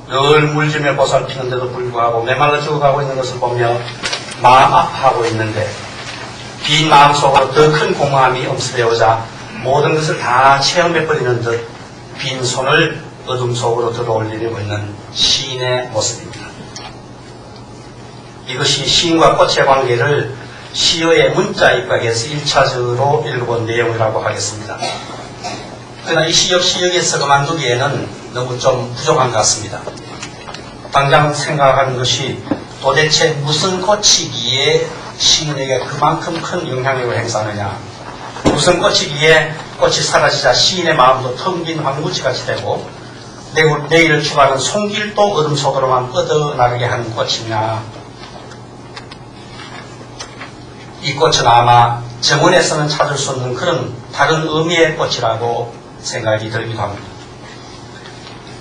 늘 물주며 보살피는데도 불구하고 메말라 죽어가고 있는 것을 보며 마음 아파하고 있는데, 빈 마음속으로 더 큰 공허함이 엄습해오자 모든 것을 다 체험해버리는 듯 빈 손을 어둠 속으로 들어올리려고 있는 시인의 모습입니다. 이것이 시인과 꽃의 관계를 시어의 문자 입각에서 1차적으로 읽어본 내용이라고 하겠습니다. 그러나 이 시 역시 여기에서 그만두기에는 너무 좀 부족한 것 같습니다. 당장 생각하는 것이 도대체 무슨 꽃이기에 시인에게 그만큼 큰 영향력을 행사하느냐, 무슨 꽃이기에 꽃이 사라지자 시인의 마음도 텅 빈 황무지같이 되고 내일을 추구하는 손길도 어둠 속으로만 뻗어나가게 하는 꽃이냐. 이 꽃은 아마 정원에서는 찾을 수 없는 그런 다른 의미의 꽃이라고 생각이 들기도 합니다.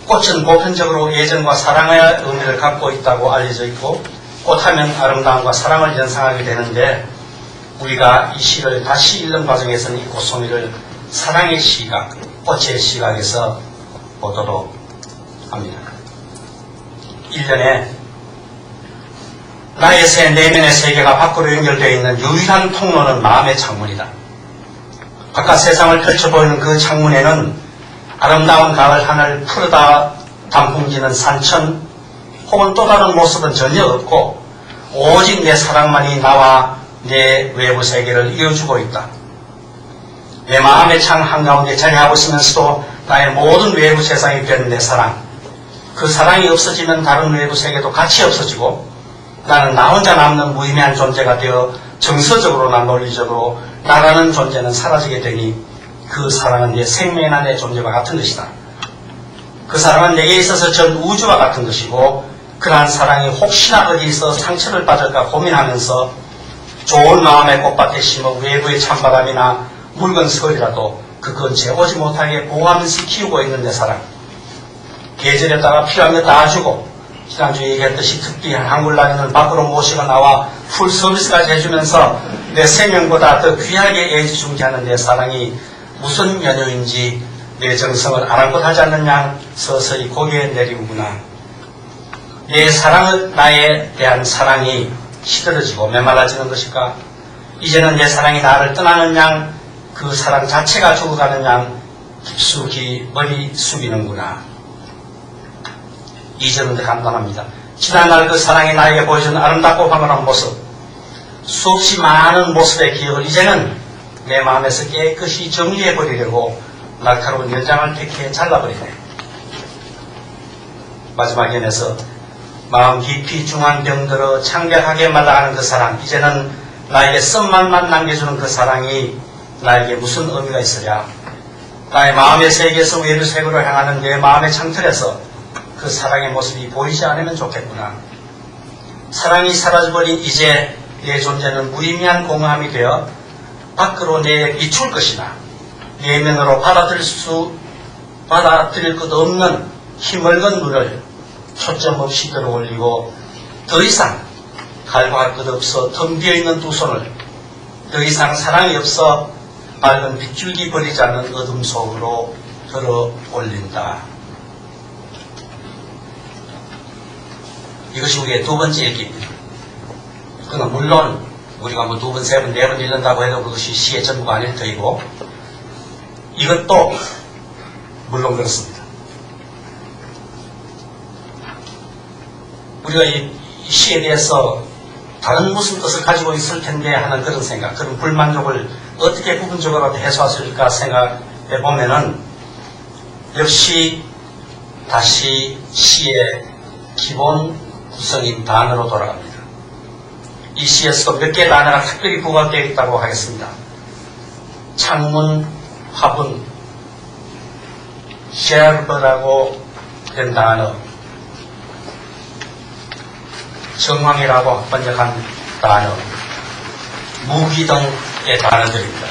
꽃은 보편적으로 예전과 사랑의 의미를 갖고 있다고 알려져 있고, 꽃하면 아름다움과 사랑을 연상하게 되는데, 우리가 이 시를 다시 읽는 과정에서는 이 꽃송이를 사랑의 시각, 꽃의 시각에서 보도록 합니다. 1년에 나의 새 내면의 세계가 밖으로 연결되어 있는 유일한 통로는 마음의 창문이다. 바깥 세상을 펼쳐보이는 그 창문에는 아름다운 가을 하늘 푸르다 단풍지는 산천 혹은 또 다른 모습은 전혀 없고, 오직 내 사랑만이 나와 내 외부 세계를 이어주고 있다. 내 마음의 창 한가운데 자리하고 있으면서도 나의 모든 외부 세상이 된 내 사랑, 그 사랑이 없어지면 다른 외부 세계도 같이 없어지고 나는 나 혼자 남는 무의미한 존재가 되어 정서적으로나 논리적으로 나라는 존재는 사라지게 되니 그 사랑은 내 생명이나 내 존재와 같은 것이다. 그 사랑은 내게 있어서 전 우주와 같은 것이고, 그러한 사랑이 혹시나 어디서 상처를 받을까 고민하면서 좋은 마음의 꽃밭에 심어 외부의 찬바람이나 묽은 설이라도 그 근처에 오지 못하게 보호하면서 키우고 있는 내 사랑. 계절에 따라 필요한 것 다 주고, 지난주에 얘기했듯이 특별한 한글날에는 밖으로 모시고 나와 풀 서비스까지 해주면서 내 생명보다 더 귀하게 애지중지하는 내 사랑이 무슨 연유인지 내 정성을 아랑곳하지 않는 양 서서히 고개에 내리우구나. 내 사랑은 나에 대한 사랑이 시들어지고 메말라지는 것일까? 이제는 내 사랑이 나를 떠나는 양, 그 사랑 자체가 죽어가는 양 깊숙이 머리 숙이는구나. 2절은 더 간단합니다. 지난날 그 사랑이 나에게 보여준 아름답고 황홀한 모습, 수없이 많은 모습의 기억을 이제는 내 마음에서 깨끗이 정리해버리려고 날카로운 연장을 택해 잘라버리네. 마지막 연에서 마음 깊이 중한 병들어 창백하게 말라가는 그 사랑, 이제는 나에게 썸만만 남겨주는 그 사랑이 나에게 무슨 의미가 있으랴. 나의 마음의 세계에서 외부 세계로 향하는 내 마음의 창틀에서 그 사랑의 모습이 보이지 않으면 좋겠구나. 사랑이 사라져버린 이제 내 존재는 무의미한 공허함이 되어 밖으로 내게 비출 것이나 내면으로 받아들일 것 없는 힘을건 눈을 초점 없이 들어올리고, 더 이상 갈구할 것 없어 텅 비어있는 두 손을, 더 이상 사랑이 없어 밝은 빗줄기 버리지 않는 어둠 속으로 들어 올린다. 이것이 우리의 두 번째 읽기입니다. 그러나 물론 우리가 뭐 두 번, 세 번, 네 번 읽는다고 해도 그것이 시의 전부가 아닐 터이고 이것도 물론 그렇습니다. 우리가 이 시에 대해서 다른 무슨 뜻을 가지고 있을 텐데 하는 그런 생각, 그런 불만족을 어떻게 부분적으로 해소할 수 있을까 생각해 보면은 역시 다시 시의 기본 구성인 단어로 돌아갑니다. 이 시에서도 몇 개의 단어가 특별히 부각되어 있다고 하겠습니다. 창문, 화분, 셰르버라고 된 단어, 정황이라고 번역한 단어, 무기 등의 단어들입니다.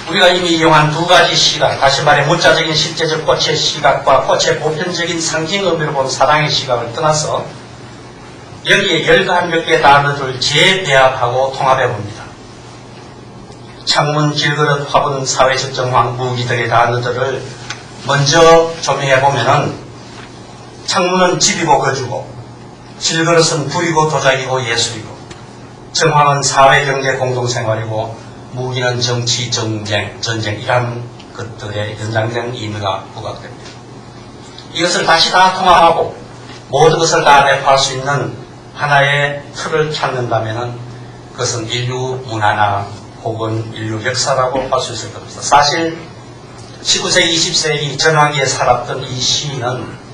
우리가 이미 이용한 두 가지 시각, 다시 말해 문자적인 실제적 꽃의 시각과 꽃의 보편적인 상징 의미로 본 사랑의 시각을 떠나서 여기에 열가한 몇 개의 단어들을 재배합하고 통합해 봅니다. 창문, 길그릇, 화분, 사회적 정황, 무기 등의 단어들을 먼저 조명해 보면은 창문은 집이고 거주고, 길그릇은 불이고 도자기고 예술이고, 정황은 사회, 경제, 공동생활이고, 무기는 정치, 전쟁, 이런 것들의 연장된 의미가 부각됩니다. 이것을 다시 다 통합하고 모든 것을 다 내포할 수 있는 하나의 틀을 찾는다면 그것은 인류 문화나 혹은 인류 역사라고 할 수 있을 겁니다. 사실 19세기, 20세기 전환기에 살았던 이 시인은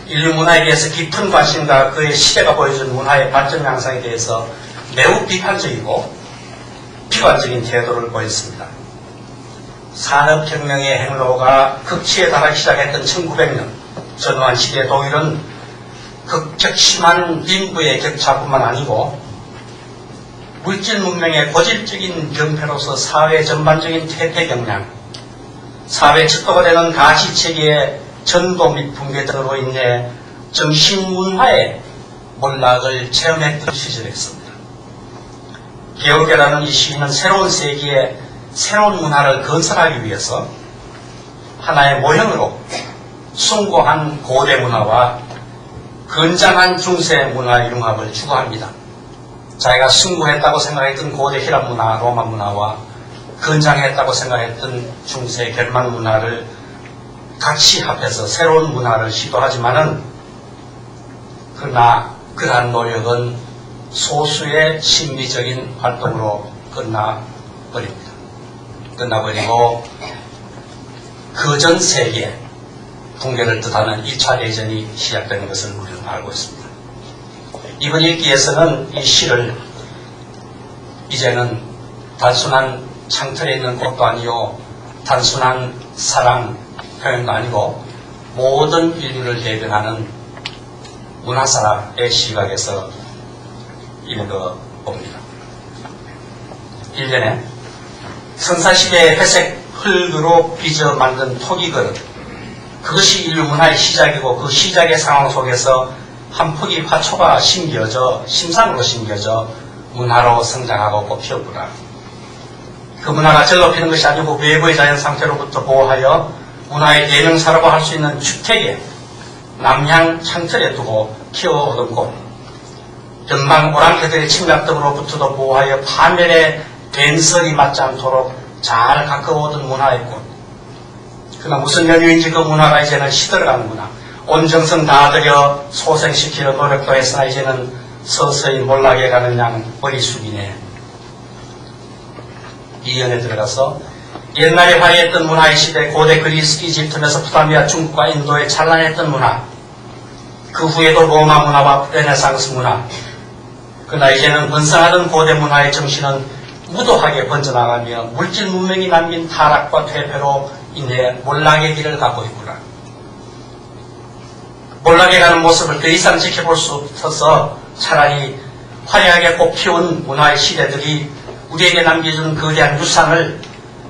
인류 문화에 대해서 깊은 관심과 그의 시대가 보여준 문화의 발전 양상에 대해서 매우 비판적이고 비관적인 태도를 보였습니다. 산업혁명의 행로가 극치에 달하기 시작했던 1900년 전환 시대 독일은 극적심한 빈부의 격차뿐만 아니고 물질 문명의 고질적인 병폐로서 사회 전반적인 퇴폐 경향, 사회 척도가 되는 가시체계의 전도 및 붕괴 등으로 인해 정신문화의 몰락을 체험했던 시절이었습니다. 게오르게라는 이 시인은 새로운 세기에 새로운 문화를 건설하기 위해서 하나의 모형으로 숭고한 고대 문화와 건장한 중세 문화의 융합을 추구합니다. 자기가 숭고했다고 생각했던 고대 히랍 문화, 로마 문화와 건장했다고 생각했던 중세 게르만 문화를 같이 합해서 새로운 문화를 시도하지만은 그러나 그러한 노력은 소수의 심리적인 활동으로 끝나버립니다. 끝나버리고 그 전 세계 붕괴를 뜻하는 2차 대전이 시작되는 것을 우리는 알고 있습니다. 이번 읽기에서는 이 시를 이제는 단순한 창틀에 있는 꽃도 아니요 단순한 사랑 표현도 아니고 모든 인류를 대변하는 문화사의 시각에서 읽어봅니다. 1년에 선사시대의 회색 흙으로 빚어 만든 토기그릇, 그것이 인류 문화의 시작이고 그 시작의 상황 속에서 한 폭의 화초가 심겨져 심상으로 심겨져 문화로 성장하고 꽃피었구나. 그 문화가 절로 피는 것이 아니고 외부의 자연 상태로부터 보호하여 문화의 대명사라고 할 수 있는 주택에 남향 창틀에 두고 키워 얻은 꽃, 전방 오랑캐들의 침략 등으로부터도 보호하여 파멸의 된설이 맞지 않도록 잘 가꿔오던 문화의 꽃. 그러나 무슨 연유인지 그 문화가 이제는 시들어가는 문화, 온 정성 다 들여 소생시키려 노력도 했으나 이제는 서서히 몰락해 가는 양 머리 숙이네. 이연에 들어가서 옛날에 화려했던 문화의 시대, 고대 그리스, 이집트, 메소포타미아, 중국과 인도의 찬란했던 문화, 그 후에도 로마 문화와 르네상스 문화, 그러나 이제는 번성하던 고대 문화의 정신은 무도하게 번져나가며 물질 문명이 남긴 타락과 퇴폐로 인해 몰락의 길을 가고 있구나. 몰락해 가는 모습을 더 이상 지켜볼 수 없어서 차라리 화려하게 꽃피운 문화의 시대들이 우리에게 남겨준 거대한 유산을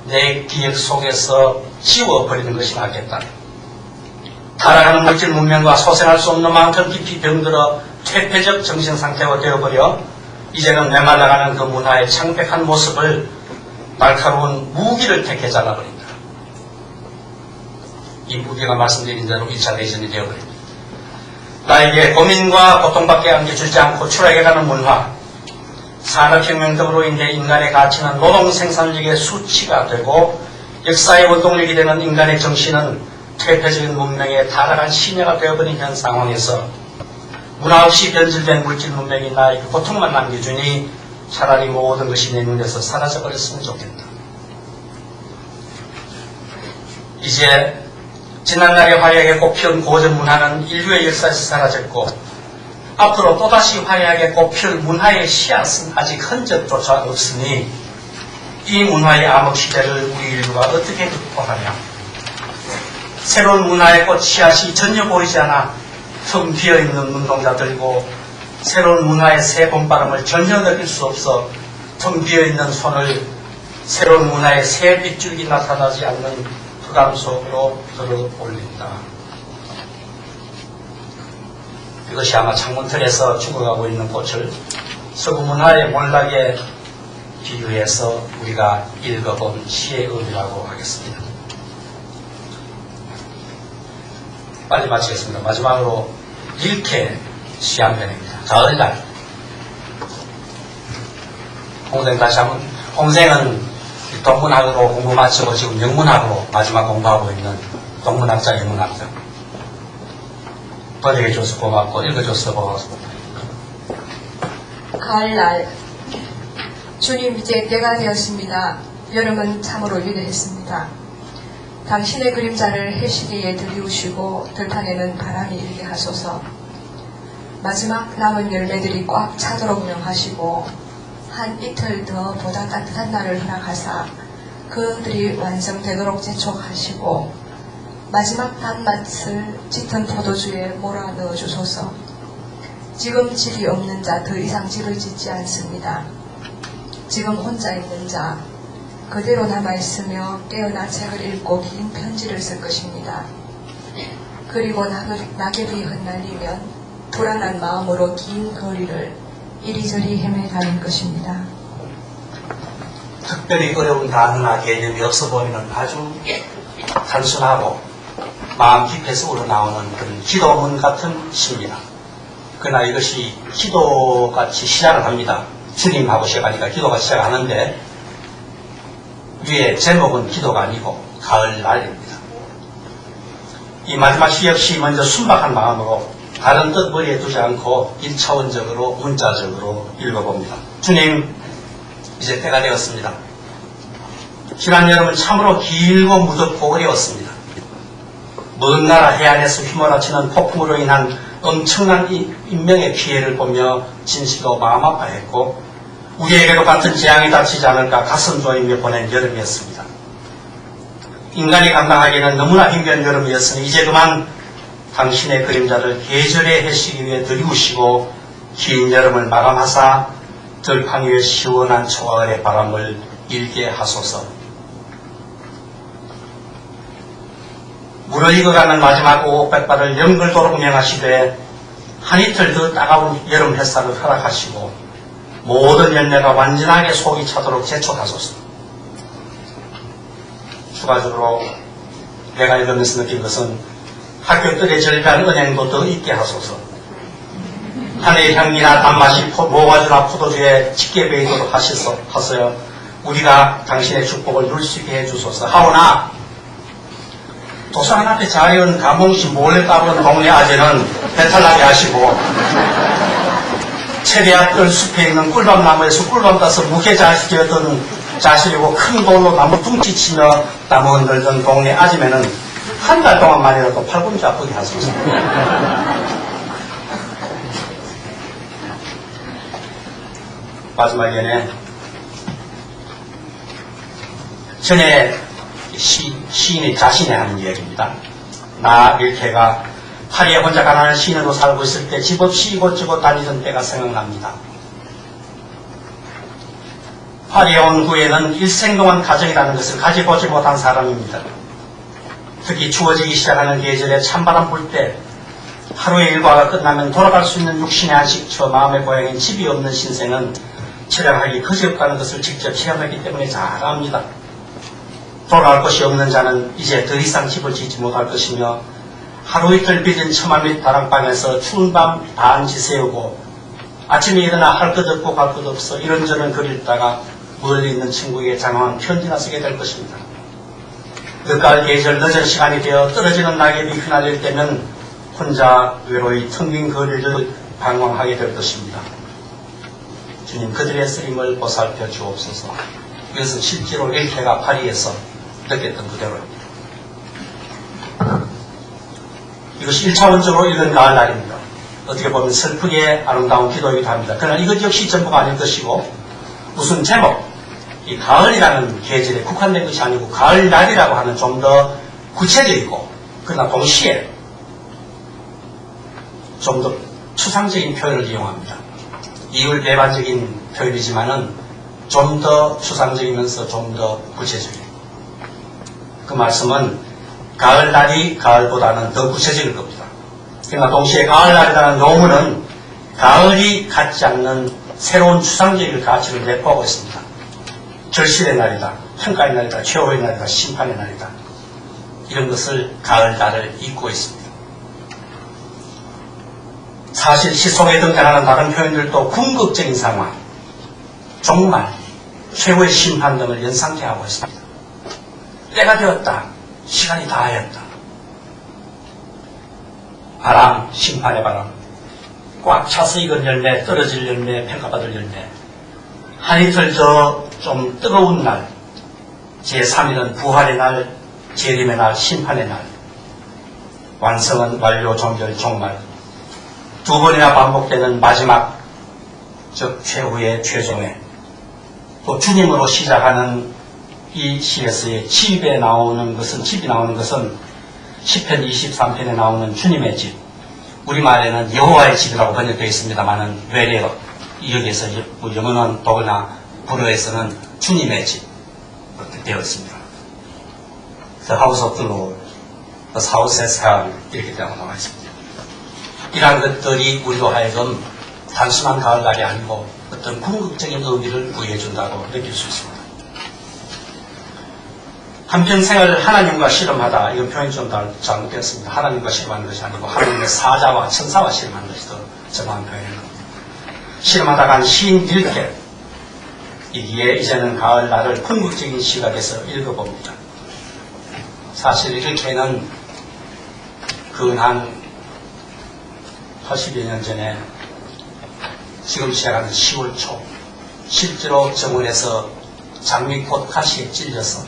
내 기억 속에서 지워버리는 것이 낫겠다. 타락하는 물질 문명과 소생할 수 없는 만큼 깊이 병들어 퇴폐적 정신상태가 되어버려 이제는 메말라가는 그 문화의 창백한 모습을 날카로운 무기를 택해 잘라버립니다. 이 무기가 말씀드린 대로 1차 대전이 되어버립니다. 나에게 고민과 고통밖에 안겨주지 않고 추락해가는 문화, 산업혁명 등으로 인해 인간의 가치는 노동 생산력의 수치가 되고 역사의 원동력이 되는 인간의 정신은 퇴폐적인 문명에 타락한 시녀가 되어버린 현 상황에서 문화 없이 변질된 물질 문명이 나에게 고통만 남겨주니 차라리 모든 것이 내 눈에서 사라져버렸으면 좋겠다. 이제 지난날에 화려하게 꽃피운 고전 문화는 인류의 역사에서 사라졌고 앞으로 또다시 화려하게 꽃피울 문화의 씨앗은 아직 흔적조차 없으니 이 문화의 암흑 시대를 우리 인류가 어떻게 극복하냐. 새로운 문화의 꽃 씨앗이 전혀 보이지 않아 텅 비어있는 눈동자 들고 새로운 문화의 새 봄바람을 전혀 느낄 수 없어 텅 비어있는 손을 새로운 문화의 새 빗줄기 나타나지 않는 흑암 속으로 들어 올린다. 이것이 아마 창문틀에서 죽어가고 있는 꽃을 서구 문화의 몰락에 비유해서 우리가 읽어본 시의 의미라고 하겠습니다. 빨리 마치겠습니다. 마지막으로 일케 시 한 편입니다. 가을날. 홍생 다시 한번, 홍생은 동문학으로 공부 마치고 지금 영문학으로 마지막 공부하고 있는 동문학자, 영문학자. 번역해줘서 고맙고 읽어줘서 고맙습니다.
가을날. 주님, 이제 때가 되었습니다. 여름은 참으로 위대했습니다. 당신의 그림자를 해시계에 들이우시고 들판에는 바람이 일게 하소서. 마지막 남은 열매들이 꽉 차도록 명하시고 한 이틀 더 보다 따뜻한 날을 허락하사 그들이 완성되도록 재촉하시고 마지막 단맛을 짙은 포도주에 몰아 넣어주소서. 지금 집이 없는 자 더 이상 집을 짓지 않습니다. 지금 혼자 있는 자 그대로 남아있으며 깨어나 책을 읽고 긴 편지를 쓸 것입니다. 그리고 낙엽이 흩날리면 불안한 마음으로 긴 거리를 이리저리 헤매가는 것입니다.
특별히 어려운 단어나 개념이 없어 보이는 아주 단순하고 마음 깊이에서 우러나오는 그런 기도문 같은 시입니다. 그러나 이것이 기도같이 시작을 합니다. 주님하고 시작하니까 기도가 시작하는데 위에 제목은 기도가 아니고 가을날입니다. 이 마지막 시 역시 먼저 순박한 마음으로 다른 뜻 머리에 두지 않고 1차원적으로 문자적으로 읽어봅니다. 주님, 이제 때가 되었습니다. 지난 여름은 참으로 길고 무덥고 어려웠습니다. 먼 나라 해안에서 휘몰아치는 폭풍으로 인한 엄청난 인명의 피해를 보며 진시도 마음 아파했고 우리에게도 같은 재앙이 닥치지 않을까 가슴 조이며 보낸 여름이었습니다. 인간이 감당하기에는 너무나 힘겨운 여름이었으니 이제 그만 당신의 그림자를 계절의 해시기 위해 들이우시고 긴 여름을 마감하사 들판 위에 시원한 초가을의 바람을 일게 하소서. 물을 익어가는 마지막 오곡백발을 연글도록 명하시되 한 이틀 더 따가운 여름 햇살을 허락하시고 모든 열매가 완전하게 속이 차도록 재촉하소서. 추가적으로 내가 읽으면서 느낀 것은 학교들의 절반 은행도 더 있게 하소서. 하늘의 향기나 단맛이 모가지나 포도주에 짙게 배이도록 하소서. 우리가 당신의 축복을 누릴 수 있게 해주소서. 하오나 도서관 앞에 자리온 감봉씨 몰래 따르는 동네 아재는 배탈나게 하시고 최대한 뜰 숲에 있는 꿀밤나무에서 꿀밤 따서 무게자식이었던 자식이고 큰 돌로 나무 둥치치며 땀 흔들던 동네 아줌매는 한 달 동안만이라도 팔꿈치 아프게 하소서. 마지막에는 전에 시인이 자신이 하는 이야기입니다. 나 일케가 파리에 혼자 가난한 시인으로 살고 있을 때 집 없이 이곳저곳 다니던 때가 생각납니다. 파리에 온 후에는 일생 동안 가정이라는 것을 가져보지 못한 사람입니다. 특히 추워지기 시작하는 계절에 찬바람 불 때 하루의 일과가 끝나면 돌아갈 수 있는 육신의 안식처, 마음의 고향인 집이 없는 신생은 체량하기 그지없다는 것을 직접 체험했기 때문에 잘 압니다. 돌아갈 곳이 없는 자는 이제 더 이상 집을 짓지 못할 것이며 하루 이틀 빚은 처마 및 다락방에서 추운 밤 반지 세우고 아침에 일어나 할 것 없고 갈 것 없어 이런저런 글 읽다가 멀리 있는 친구에게 장황한 편지나 쓰게 될 것입니다. 늦가을 계절 늦은 시간이 되어 떨어지는 낙엽이 휘날릴 때면 혼자 외로이 텅 빈 거리를 방황하게 될 것입니다. 주님, 그들의 쓰림을 보살펴 주옵소서. 이것은 실제로 일태가 파리에서 느꼈던 그대로입니다. 이것이 1차원적으로 읽은 가을날입니다. 어떻게 보면 슬프게 아름다운 기도이기도 합니다. 그러나 이것 역시 전부가 아닐 것이고 무슨 제목, 이 가을이라는 계절에 국한된 것이 아니고 가을날이라고 하는 좀 더 구체적이고 그러나 동시에 좀 더 추상적인 표현을 이용합니다. 이율 배반적인 표현이지만은 좀 더 추상적이면서 좀 더 구체적이에요. 그 말씀은 가을날이 가을보다는 더 구체적일 겁니다. 그러나 동시에 가을날이라는 용어는 가을이 갖지 않는 새로운 추상적인 가치를 내포하고 있습니다. 결실의 날이다, 평가의 날이다, 최후의 날이다, 심판의 날이다. 이런 것을 가을날을 잇고 있습니다. 사실 시 속에 등장하는 다른 표현들도 궁극적인 상황, 종말, 최후의 심판 등을 연상케 하고 있습니다. 때가 되었다, 시간이 다하였다. 바람, 심판의 바람, 꽉 차서 익은 열매, 떨어질 열매, 평가받을 열매. 한 이틀 좀 뜨거운 날, 제3일은 부활의 날, 재림의 날, 심판의 날. 완성은 완료, 종결, 종말. 두 번이나 반복되는 마지막, 즉 최후의 최종의. 또 주님으로 시작하는 이 시에서의 집이 나오는 것은 시편 23편에 나오는 주님의 집. 우리말에는 여호와의 집이라고 번역되어 있습니다만은 외래어, 여기에서 영어는 독어나 불어에서는 주님의 집 그렇게 되어 있습니다. The house of the Lord, the house as heaven 이렇게 나와 있습니다. 이러한 것들이 우리로 하여금 단순한 가을날이 아니고 어떤 궁극적인 의미를 부여해준다고 느낄 수 있습니다. 한평생을 하나님과 씨름하다, 이건 표현이 좀 잘못되었습니다. 하나님과 씨름하는 것이 아니고 하나님의 사자와 천사와 씨름하는 것이 더 정확한 표현입니다. 씨름하다 간 시인 릴케, 이기에 이제는 가을날을 궁극적인 시각에서 읽어봅니다. 사실 릴케는 근한 80여 년 전에 지금 시작하는 10월 초 실제로 정원에서 장미꽃 가시에 찔려서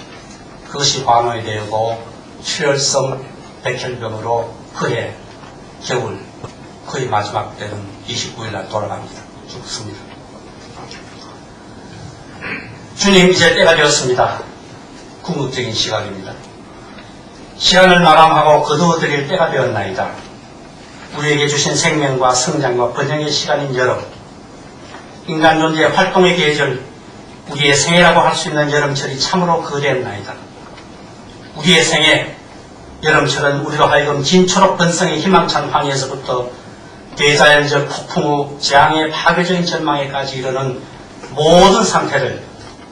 그것이 환호에 되고 출혈성 백혈병으로 그해 겨울 거의 마지막 때는 29일 날 돌아갑니다. 죽습니다. 주님, 이제 때가 되었습니다. 궁극적인 시각입니다. 시간을 마감하고 거두어드릴 때가 되었나이다. 우리에게 주신 생명과 성장과 번영의 시간인 여름, 인간 존재의 활동의 계절, 우리의 생애라고 할 수 있는 여름철이 참으로 거대했나이다. 우리의 생애, 여름철은 우리로 하여금 진초록 번성의 희망찬 환희에서부터 대자연적 폭풍 후 재앙의 파괴적인 전망에까지 이르는 모든 상태를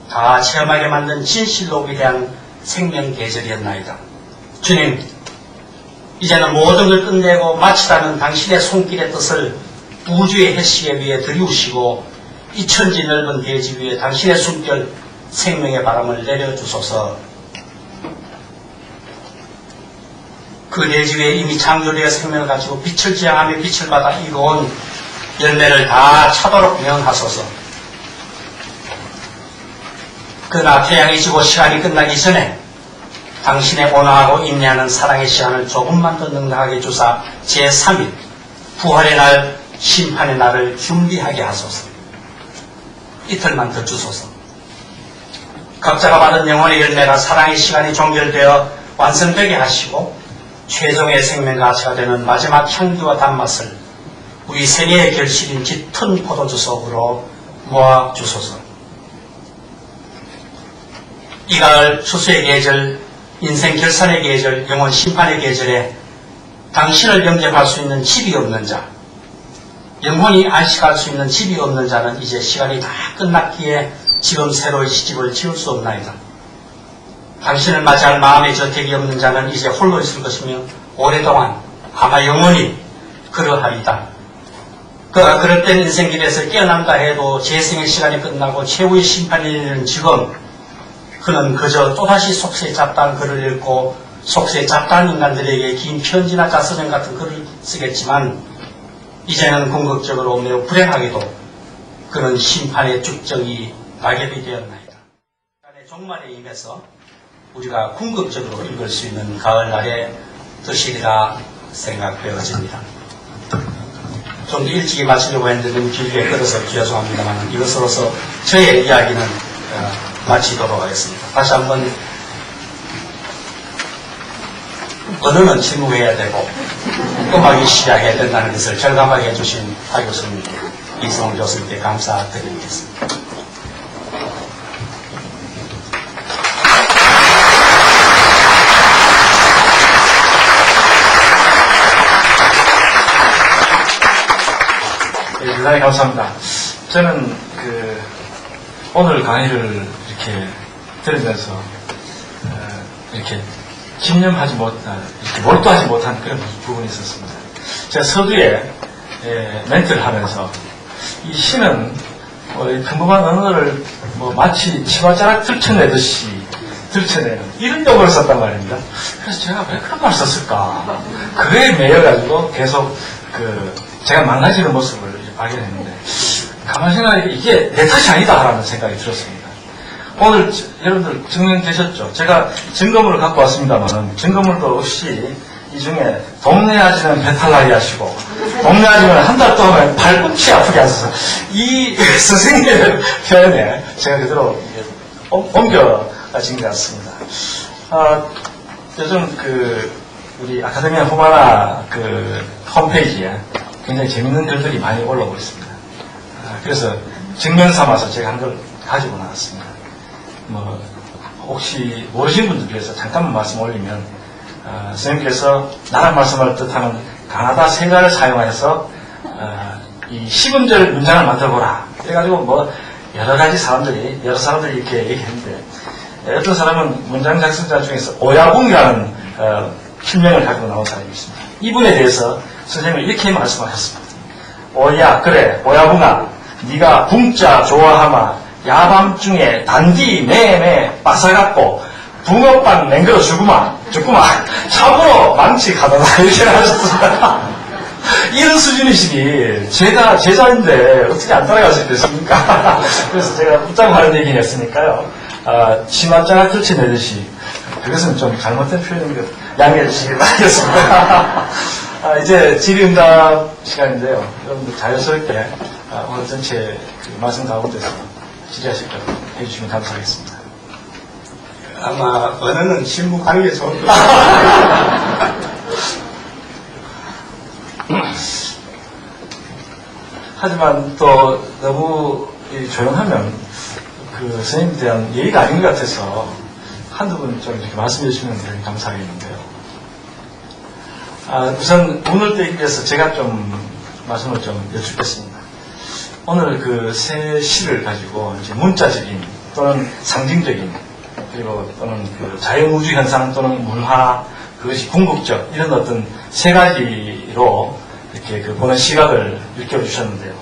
다 체험하게 만든 진실로 위대한 생명 계절이었나이다. 주님, 이제는 모든 걸 끝내고 마치라는 당신의 손길의 뜻을 우주의 해시계 위에 들이우시고 이 천지 넓은 대지 위에 당신의 숨결 생명의 바람을 내려주소서. 그 대지 위에 이미 창조되어 생명을 가지고 빛을 지향하며 빛을 받아 이루어온 열매를 다 차도록 명하소서. 그러나 태양이 지고 시간이 끝나기 전에 당신의 온화하고 인내하는 사랑의 시간을 조금만 더 능가하게 주사 제3일 부활의 날, 심판의 날을 준비하게 하소서. 이틀만 더 주소서. 각자가 받은 영혼의 열매가 사랑의 시간이 종결되어 완성되게 하시고 최종의 생명가치가 되는 마지막 향기와 단맛을 우리 생애의 결실인 짙은 포도주 속으로 모아주소서. 이 가을 추수의 계절, 인생 결산의 계절, 영혼 심판의 계절에 당신을 영접할 수 있는 집이 없는 자, 영혼이 안식할 수 있는 집이 없는 자는 이제 시간이 다 끝났기에 지금 새로이 시집을 지을 수 없나이다. 당신을 맞이할 마음의 저택이 없는 자는 이제 홀로 있을 것이며 오랫동안 아마 영원히 그러하리다. 그가 그릇된 인생길에서 깨어난다 해도 재생의 시간이 끝나고 최후의 심판이 이르는 지금 그는 그저 또다시 속세 잡다한 글을 읽고 속세 잡다한 인간들에게 긴 편지나 자서전 같은 글을 쓰겠지만 이제는 궁극적으로 매우 불행하게도 그는 심판의 축적이 낙엽이 되었나이다. 종말에 임해서 우리가 궁극적으로 읽을 수 있는 가을날의 뜻이라 생각되어집니다. 좀 더 일찍이 마치려고 했는데 너무 길게 끌어서 죄송합니다만 이것으로서 저의 이야기는 마치도록 하겠습니다. 다시 한번 언어는 침묵해야 되고 음악이 시작해야 된다는 것을 절감하게 해주신 하 교수님, 이성훈 교수님께 감사드리겠습니다.
대단히 감사합니다. 저는 오늘 강의를 이렇게 들으면서 이렇게 집념하지 못한, 이렇게 몰두하지 못한 그런 부분이 있었습니다. 제가 서두에 멘트를 하면서 이 시는 평범한 언어를 마치 치마자락 들쳐내듯이 들쳐내는 이런 용어를 썼단 말입니다. 그래서 제가 왜 그런 말을 썼을까? 그거에 매여가지고 계속 제가 망가지는 모습을 발견했는데 가만히 생각하니까 이게 내 탓이 아니다라는 생각이 들었습니다. 오늘 여러분들 증명되셨죠? 제가 증거물을 갖고 왔습니다만 증거물도 없이 이 중에 동네 아지는 배탈나게 하시고 동네 아지는 한 달 동안 발꿈치 아프게 하셔서 이 선생님의 표현에 제가 그대로 옮겨진 것 같습니다. 요즘 우리 아카데미아 후마나 홈페이지에 굉장히 재밌는 글들이 많이 올라오고 있습니다. 그래서 증명 삼아서 제가 한 걸 가지고 나왔습니다. 혹시 모르시는 분들 위해서 잠깐만 말씀 올리면, 선생님께서 나란 말씀을 뜻하는 가나다 세가를 사용해서, 이 시금절 문장을 만들어보라. 그래가지고 여러 사람들이 이렇게 얘기했는데, 어떤 사람은 문장 작성자 중에서 오야붕이라는, 필명을 가지고 나온 사람이 있습니다. 이분에 대해서 선생님이 이렇게 말씀하셨습니다. 그래, 오야붕아, 네가 붕자 좋아하마 야밤중에 단디 매매 빠사갖고 붕어빵 맹글어 주구만 참으로 망치 가다가 이렇게 하셨습니다. 이런 수준이시니 제가 제자인데 어떻게 안 따라갈 수 있겠습니까? 그래서 제가 웃자고하는 얘기는 했으니까요. 치맛자가 들쳐내듯이 그것은 좀 잘못된 표현인 것 양해해 주시기 바라겠습니다. 이제 질의응답 시간인데요. 여러분들 자연스럽게 오늘 전체 말씀 가운데서 질의하실 것 해주시면 감사하겠습니다.
아마 언어는 침묵하는 게 좋을 것
하지만 또 너무 조용하면 선생님에 대한 예의가 아닌 것 같아서 한두 분 좀 이렇게 말씀해 주시면 되게 감사하겠는데요. 우선 오늘 때에 비해서 제가 좀 말씀을 좀 여쭙겠습니다. 오늘 새 시를 가지고 이제 문자적인 또는 상징적인 그리고 또는 자연우주 현상 또는 문화 그것이 궁극적 이런 어떤 세 가지로 이렇게 보는 시각을 일깨워주셨는데요.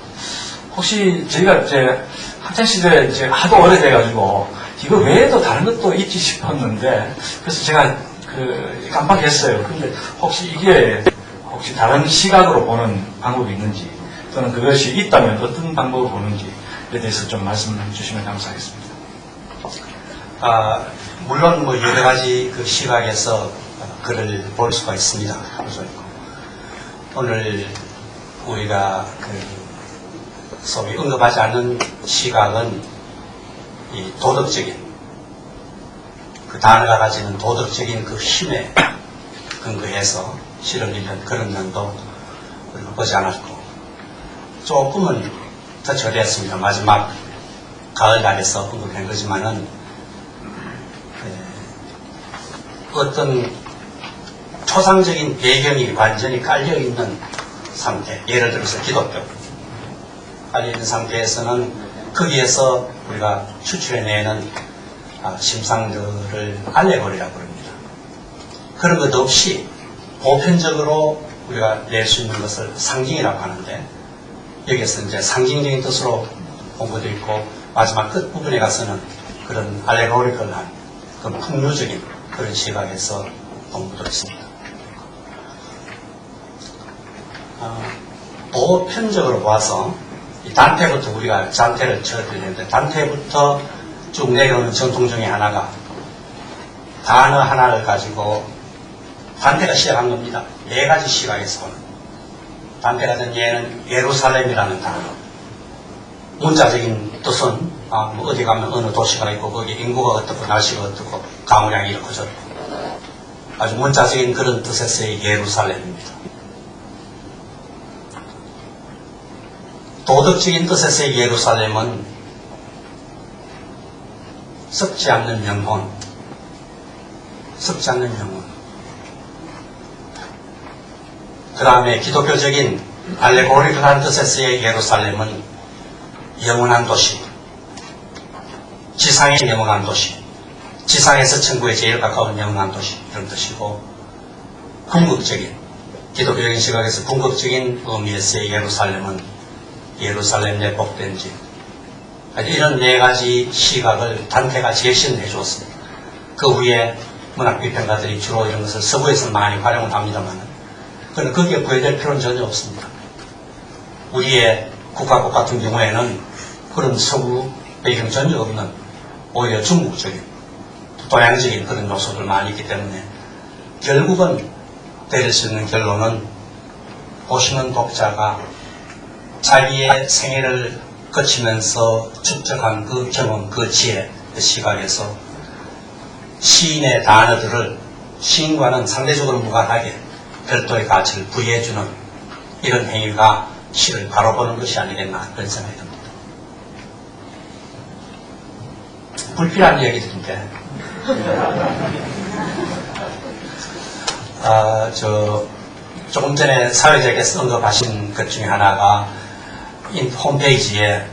혹시 저희가 이제 학창시절에 이제 하도 오래돼가지고 이거 외에도 다른 것도 있지 싶었는데 그래서 제가 깜빡했어요. 근데 혹시 이게 다른 시각으로 보는 방법이 있는지 또는 그것이 있다면 어떤 방법으로 보는지에 대해서 좀 말씀해 주시면 감사하겠습니다.
물론 여러 가지 시각에서 글을 볼 수가 있습니다. 오늘 우리가 소위 언급하지 않는 시각은 이 도덕적인 단어가 가지는 도덕적인 힘에 근거해서 시를 읽는 그런 면도 우리가 보지 않았고 조금은 더 저리했습니다. 마지막 가을날에서 언급한 거지만은 어떤 초상적인 배경이 완전히 깔려있는 상태, 예를 들어서 기독교 깔려있는 상태에서는 거기에서 우리가 추출해내는 심상들을 알레고리라고 부릅니다. 그런 것 없이 보편적으로 우리가 낼 수 있는 것을 상징이라고 하는데, 여기에서 이제 상징적인 뜻으로 공부되어 있고, 마지막 끝부분에 가서는 그런 알레고리컬한 그 풍류적인 그런 시각에서 공부되어 있습니다. 보편적으로 보아서 이 단테부터 우리가 단테를 쳐드리는데, 단테부터 쭉 내려오는 전통 중에 하나가 단어 하나를 가지고 단테가 시작한 겁니다. 4가지 시각에서 단테 같은 예는 예루살렘이라는 단어, 문자적인 뜻은 뭐 어디 가면 어느 도시가 있고 거기 인구가 어떻고 날씨가 어떻고 강우량이 이렇고 저렇고 아주 문자적인 그런 뜻에서의 예루살렘입니다. 도덕적인 뜻에서의 예루살렘은 썩지 않는 영혼, 썩지 않는 영혼. 그 다음에 기독교적인 알레고리컬한 뜻에서의 예루살렘은 영원한 도시, 지상의 영원한 도시, 지상에서 천국에 제일 가까운 영원한 도시, 이런 뜻이고, 궁극적인, 기독교적인 시각에서 궁극적인 의미에서의 예루살렘은 예루살렘 내 복된 집. 이런 4가지 시각을 단테가 제시해 주었습니다. 그 후에 문학비평가들이 주로 이런 것을 서구에서 많이 활용을 합니다만, 그런데 거기에 구애될 필요는 전혀 없습니다. 우리의 국가국 같은 경우에는 그런 서구 배경 전혀 없는 오히려 중국적인, 동양적인 그런 요소들 많이 있기 때문에 결국은 내릴 수 있는 결론은 보시는 독자가 자기의 생애를 거치면서 축적한 그 경험, 그 지혜, 그 시각에서 시인의 단어들을 시인과는 상대적으로 무관하게 별도의 가치를 부여해주는 이런 행위가 시를 바로 보는 것이 아니겠나 그런 생각이 듭니다. 불필요한 이야기들인데 조금 전에 사회자께서 언급하신 것 중에 하나가 홈페이지에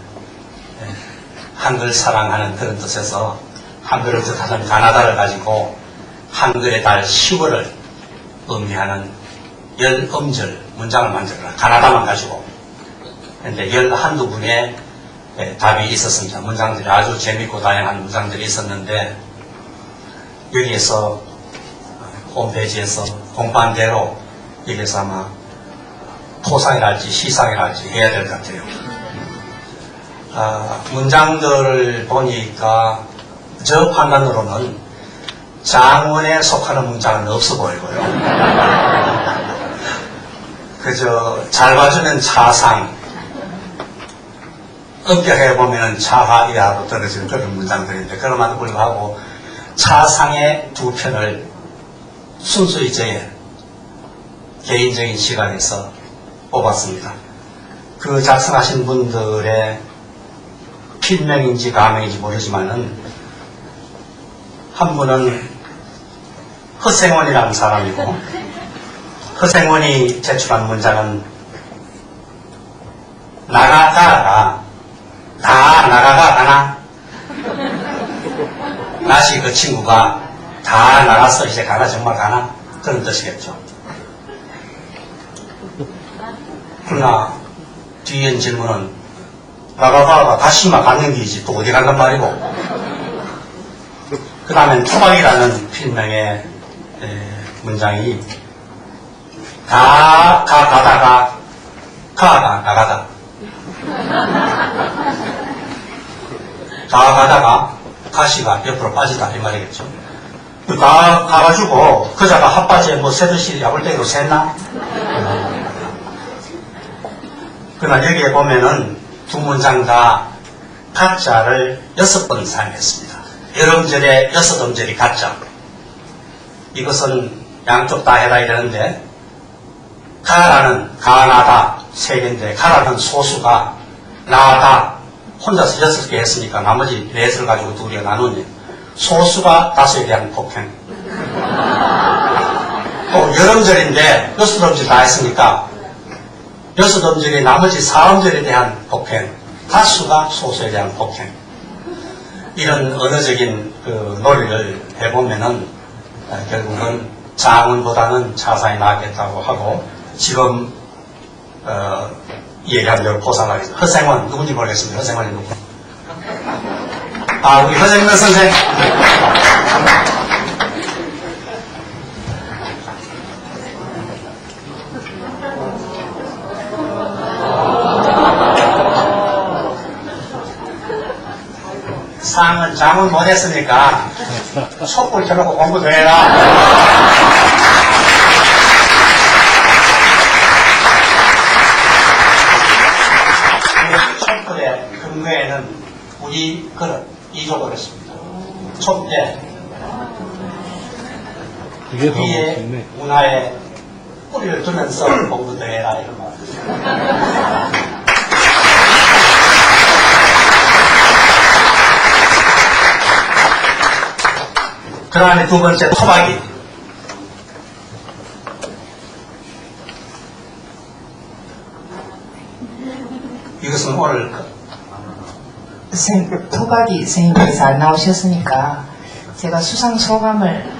한글 사랑하는 그런 뜻에서 한글을 뜻하는 가나다를 가지고 한글의 달 10월을 의미하는 10음절 문장을 만들어라. 가나다만 가지고. 그런데 11분의 답이 있었습니다. 문장들이 아주 재밌고 다양한 문장들이 있었는데, 여기에서 홈페이지에서 공부한 대로 여기에서 아마 포상이랄지 시상이랄지 해야 될 것 같아요. 문장들을 보니까 저 판단으로는 장원에 속하는 문장은 없어 보이고요. 그저 잘 봐주면 차상, 엄격해보면 차하이하로 떨어지는 그런 문장들인데, 그럼에도 불구하고 차상의 2편을 순수히 저의 개인적인 시각에서 뽑았습니다. 그 작성하신 분들의 필명인지 가명인지 모르지만은 한 분은 허생원이라는 사람이고, 허생원이 제출한 문장은 나가다가 다 나가가 가나? 나시 그 친구가 다 나가서 이제 가나 정말 가나? 그런 뜻이겠죠. 그러나 뒤에 질문은 나가다가 다시마 가는 길이지 또 어디 간단 말이고, 그 다음엔 토박이라는 필명의 문장이 다 가다가 가가 나가다, 다 가다가 가시가 옆으로 빠지다 이 말이겠죠. 다 가가지고 그자가 핫바지에 뭐 새듯이 야불떼기로 샜나? 그러나 여기에 보면은 2문장 다 가짜를 6번 사용했습니다. 여러 음절에 6음절이 가짜. 이것은 양쪽 다 해라 이러는데, 가라는 가나다 3개인데, 가라는 소수가 나다 혼자서 6개 했으니까 나머지 4을 가지고 2개가 나누니 소수가 5에 대한 폭행. 또 여름절인데 여수dom질 다 했으니까 여수dom질이 나머지 사음절에 대한 폭행, 다수가 소수에 대한 폭행, 이런 언어적인 그 논리를 해보면은 결국은 장은보다는 차상이 낫겠다고 하고, 지금 얘기한 대로 보상하겠습니다. 허생원 누군지 모르겠습니다. 허생원이 누구? 아, 우리 허생원 선생. 상은 장은 못했으니까 촛불 켜놓고 공부 더 해라. 촛불의 근거에는 우리 그릇 이족을 했습니다. 촛대
이게 더
위에
멋있네.
문화에 뿌리를 두면서 공부 더 해라 이런 말. 그 다음에 두 번째 토박이. 이것은 오늘
토박이 선생님께서 안 나오셨으니까 제가 수상 소감을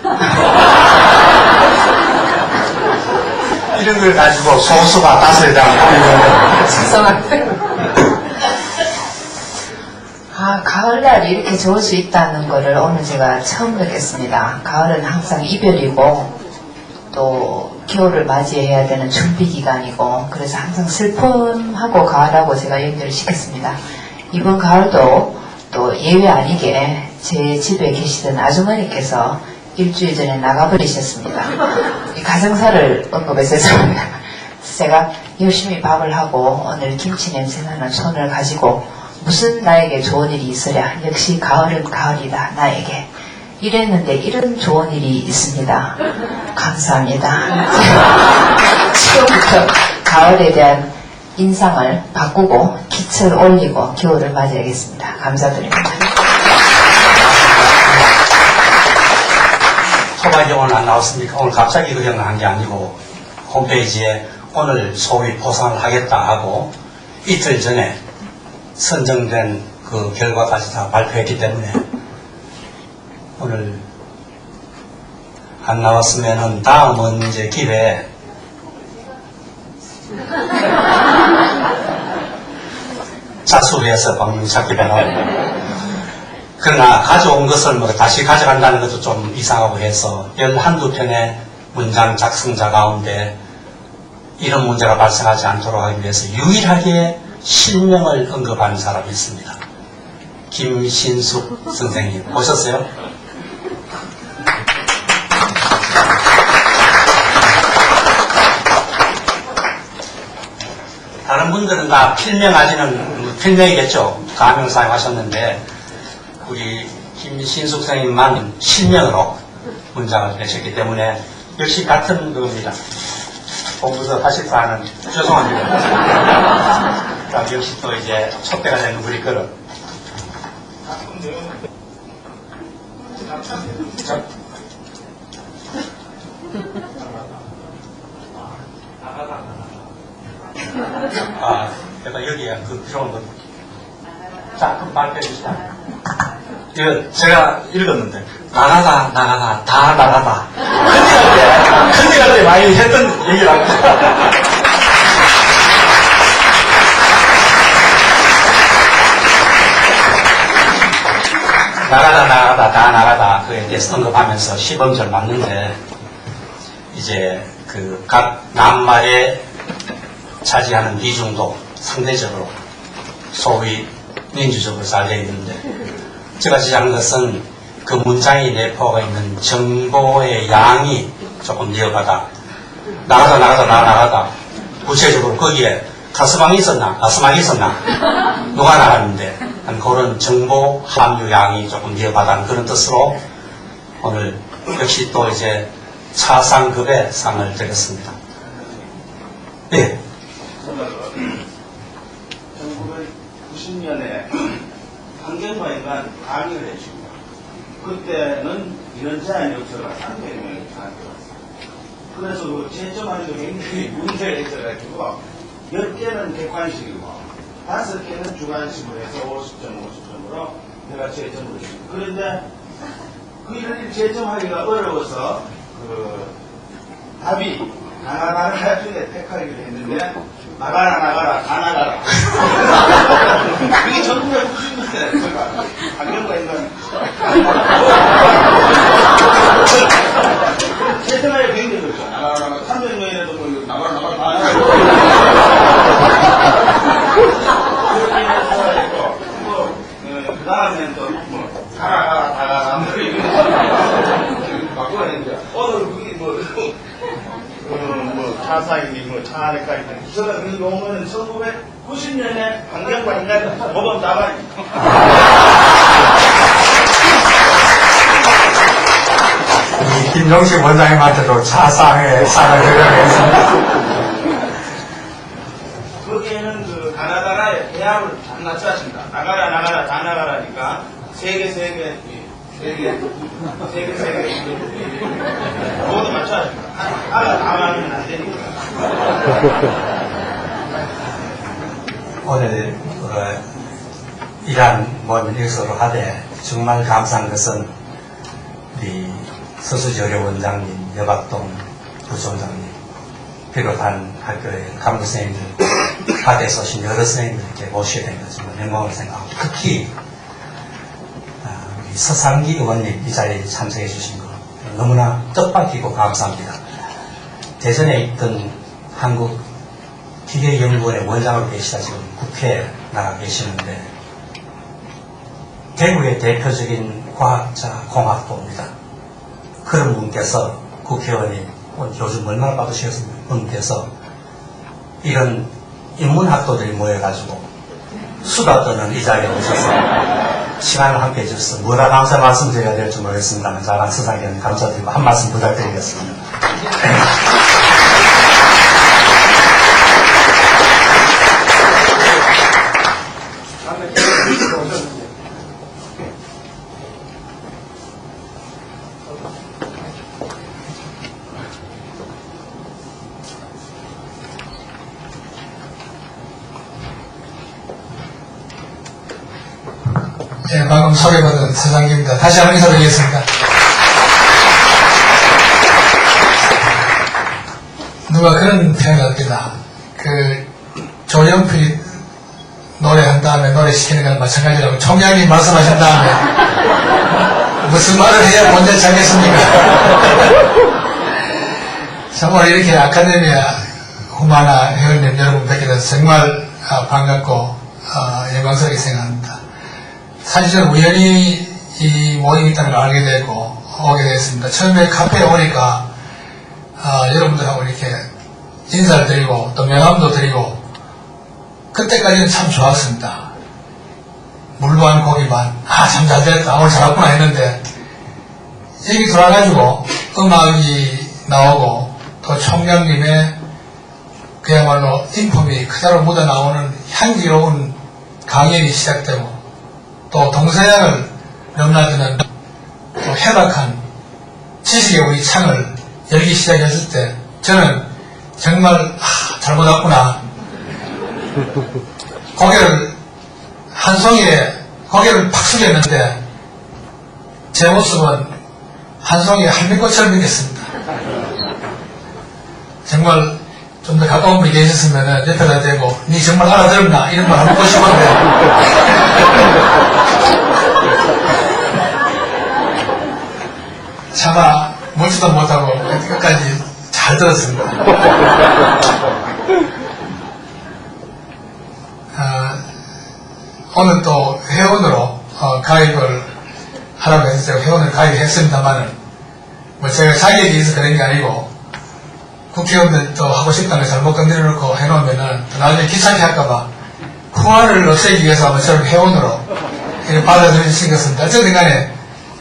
이런 걸 가지고 소수가 다수에 대한
죄송합니다. 가을날 이렇게 좋을 수 있다는 거를 오늘 제가 처음 느꼈습니다. 가을은 항상 이별이고 또 겨울을 맞이해야 되는 준비 기간이고, 그래서 항상 슬픔하고 가을하고 제가 연결을 시켰습니다. 이번 가을도 또 예외 아니게 제 집에 계시던 아주머니께서 일주일 전에 나가버리셨습니다. 이 가정사를 언급해서 죄송합니다. 제가 열심히 밥을 하고 오늘 김치 냄새나는 손을 가지고 무슨 나에게 좋은 일이 있으랴, 역시 가을은 가을이다 나에게, 이랬는데 이런 좋은 일이 있습니다. 감사합니다. 지금부터 가을에 대한 인상을 바꾸고 기철 올리고 겨울을 맞이하겠습니다. 감사드립니다.
토박이 오늘 안 나왔습니까? 오늘 갑자기 그 경을 한 게 아니고 홈페이지에 오늘 소위 포상을 하겠다 하고 이틀 전에 선정된 그 결과까지 다 발표했기 때문에 오늘 안 나왔으면은 다음은 이제 기회에 자수해서 방문 찾기 바랍니다. 그러나 가져온 것을 뭐 다시 가져간다는 것도 좀 이상하고 해서 11편의 문장 작성자 가운데 이런 문제가 발생하지 않도록 하기 위해서 유일하게 실명을 언급하는 사람이 있습니다. 김신숙 선생님 오셨어요? 다른 분들은 다 필명이겠죠. 가명 사용하셨는데 우리 김신숙 선생님만 실명으로 문장을 내셨기 때문에 역시 같은 그겁니다. 공부서 84는 죄송합니다. 역시 또 이제 촛대가 되는 우리 그릇. 내가 여기에 그 필요한 것. 자, 그럼 발표해 주시다.
이거 제가 읽었는데 나가다 다 나가다 컨닝할 때 많이 했던 얘기랍니다.
나가다 다 나가다 그에 대해서 언급하면서 시범절 맞는데 이제 그 각 낱말에 차지하는 비중도 상대적으로 소위 민주적으로 잘 되어 있는데 제가 지적한 것은 그 문장이 내포가 있는 정보의 양이 조금 니어가다. 나가다. 구체적으로 거기에 가스방이 있었나? 누가 나갔는데? 그런 정보 함유 양이 조금 니어가다는 그런 뜻으로 오늘 역시 또 이제 차상급의 상을 드렸습니다. 네.
1990년에 환경과에만 강의를 해주고 그때는 이런 제안이 없어서 300명이 저한테 왔어요. 그래서 그 채점하는 게 굉장히 문제가 있어가지고 10개는 객관식이고 5개는 주관식으로 해서 50점, 50점으로 내가 채점을 했습니다. 그런데 그 일을 채점하기가 어려워서 그 답이 가나다라 중에 택하기로 했는데 나가라 다 나가라 그게 전부 다 90년대 제가 환경과 인간 채점하기가 굉장히 그렇죠. 나가라 300명이라도 뭐 나가라 다 나가라 그렇게 해서 했고 그 다음엔 또 뭐 가라 다 가라 뭐 이런 바꿔야 되는데 오늘 그게 뭐 차사인지 뭐 차 안에까지 제가 그 용어는 1990년에 환경과 인간 모범 답안입니다.
이 김종식 원장님한테도 차상의 상을 드려야겠습니다.
거기에는 그 가나다라의 배합을 잘 맞춰왔습니다. 나가라 다 나가라니까 세개 모두 맞춰왔습니다. 하나 다 나가면 안 되니까.
오늘 이란 먼 일서로 하되 정말 감사한 것은 우리 서수저려 원장님, 여박동 부총장님 비롯한 학교의 간부 선생님들, 학교에서 오신 여러 선생님들 이렇게 모시게 된 것 정말 영광을 생각하고 특히 우리 서상기 의원님 이 자리에 참석해 주신 거 너무나 뜻밖이고 감사합니다. 대전에 있던 한국 기계연구원의 원장으로 계시다 지금 국회에 나가 계시는데 대구의 대표적인 과학자 공학도입니다. 그런 분께서 국회의원이 요즘 얼마나 바쁘시겠습니까? 분께서 이런 인문학도들이 모여가지고 수다 떠는 이 자리에 오셔서 시간을 함께 해주셔서 뭐라 감사 말씀드려야 될지 모르겠습니다만 자간 서상에는 감사드리고 한 말씀 부탁드리겠습니다.
네, 방금 소개받은 서상기입니다. 다시 한번 인사드리겠습니다. 누가 그런 표현을 합니다. 그 조영필이 노래한 다음에 노래 시키는 거랑 마찬가지라고 총장님 말씀하신 다음에 무슨 말을 해야 본전 차겠습니까? 정말 이렇게 아카데미아 후마나 회원님 여러분 뵙게 돼서 정말 반갑고 영광스럽게 생각합니다. 사실 저는 우연히 이 모임이 있다는 걸 알게 되고 오게 됐습니다. 처음에 카페에 오니까 여러분들하고 이렇게 인사를 드리고 또 명함도 드리고 그때까지는 참 좋았습니다. 물반 고기반 참 잘됐다 오늘 잘 왔구나 했는데 여기 돌아가지고 음악이 나오고 또 총장님의 그야말로 인품이 그대로 묻어나오는 향기로운 강연이 시작되고 또 동서양을 넘나드는 또 해박한 지식의 우리 창을 열기 시작했을 때 저는 정말 잘못 왔구나. 고개를 한 송이에 고개를 팍 숙였는데 제 모습은 한 송이에 할미꽃처럼 생겼습니다. 정말 좀 더 가까운 분이 계셨으면 옆에다 대고 니 정말 알아들었나 이런 말 하고 싶은데 차마 묻지도 못하고 끝까지 잘 들었습니다. 오늘 또 회원으로 가입을 하라고 해서 제가 회원을 가입했습니다만은 뭐 제가 자격이 있어서 그런 게 아니고 국회의원들 또 하고 싶다는 걸 잘못 건드려놓고 해놓으면은 나중에 귀찮게 할까봐 후환을 없애기 위해서 아마 저를 회원으로 이렇게 받아들이신 것입니다. 어쨌든 간에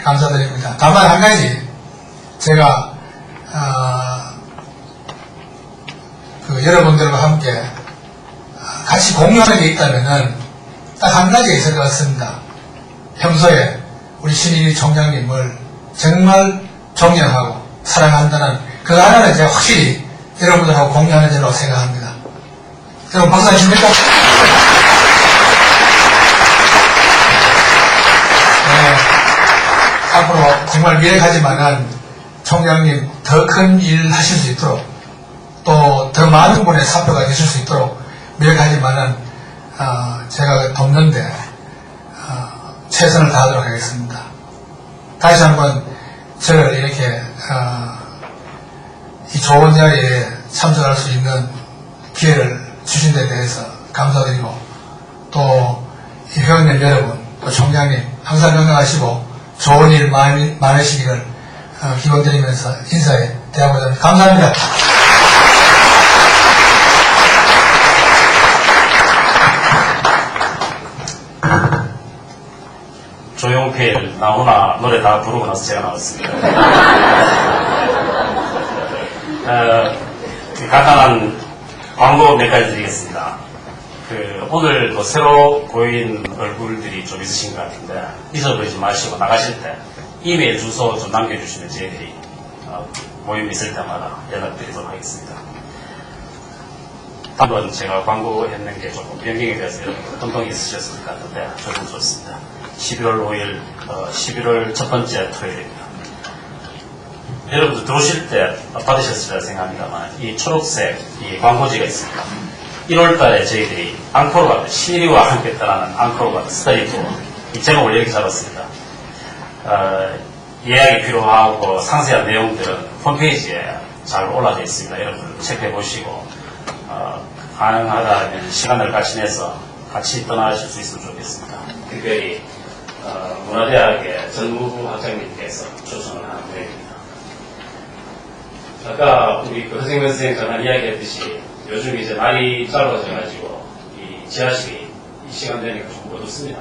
감사드립니다. 다만 한 가지 제가 그 여러분들과 함께 같이 공유하는 게 있다면은 딱 한 가지가 있을 것 같습니다. 평소에 우리 신인희 총장님을 정말 존경하고 사랑한다는 그 하나는 제가 확실히 여러분들하고 공유하는 일로 생각합니다. 여러분 박수 안 칩니까? 네, 앞으로 정말 미래가지만한 총장님 더 큰 일 하실 수 있도록 또 더 많은 분의 사표가 있을 수 있도록 미래가지만은 제가 돕는데 최선을 다하도록 하겠습니다. 다시 한번 저를 이렇게 이 좋은 자리에 참석할 수 있는 기회를 주신 데 대해서 감사드리고 또 이 회원님 여러분 또 총장님 항상 건강하시고 좋은 일 많으시기를 기원드리면서 인사에 대하고자 합니다. 감사합니다.
조용필 나훈아 노래 다 부르고 나서 제가 나왔습니다. 간단한 광고 몇 가지 드리겠습니다. 오늘 새로 보인 얼굴들이 좀 있으신 것 같은데 잊어버리지 마시고 나가실 때 이메일 주소 좀 남겨주시면 저희들이 모임 있을 때마다 연락드리도록 하겠습니다. 한번 제가 광고했는 게 조금 변경이 돼서 여러분 혼동이 있으셨을 것 같은데 조금 좋습니다. 11월 5일 11월 첫 번째 토요일입니다. 여러분들 들어오실 때 받으셨으리라 생각합니다만 이 초록색 이 광고지가 있습니다. 1월 달에 저희들이 앙코르바트 시리와 함께 떠나는 앙코르바트 스터디 투어 이 제목을 이렇게 잡았습니다. 예약이 필요하고 상세한 내용들은 홈페이지에 잘 올라져 있습니다. 여러분들 체크해 보시고 가능하다면 시간을 같이 내서 같이 떠나실 수 있으면 좋겠습니다. 특별히 문화대학의 전무부 학장님께서 초청을 하는 모임입니다. 아까 우리 허생면 선생님 잠깐 이야기했듯이 요즘 이제 날이 짧아져가지고 이 지하실이 이 시간 되니까 좀 어둡습니다.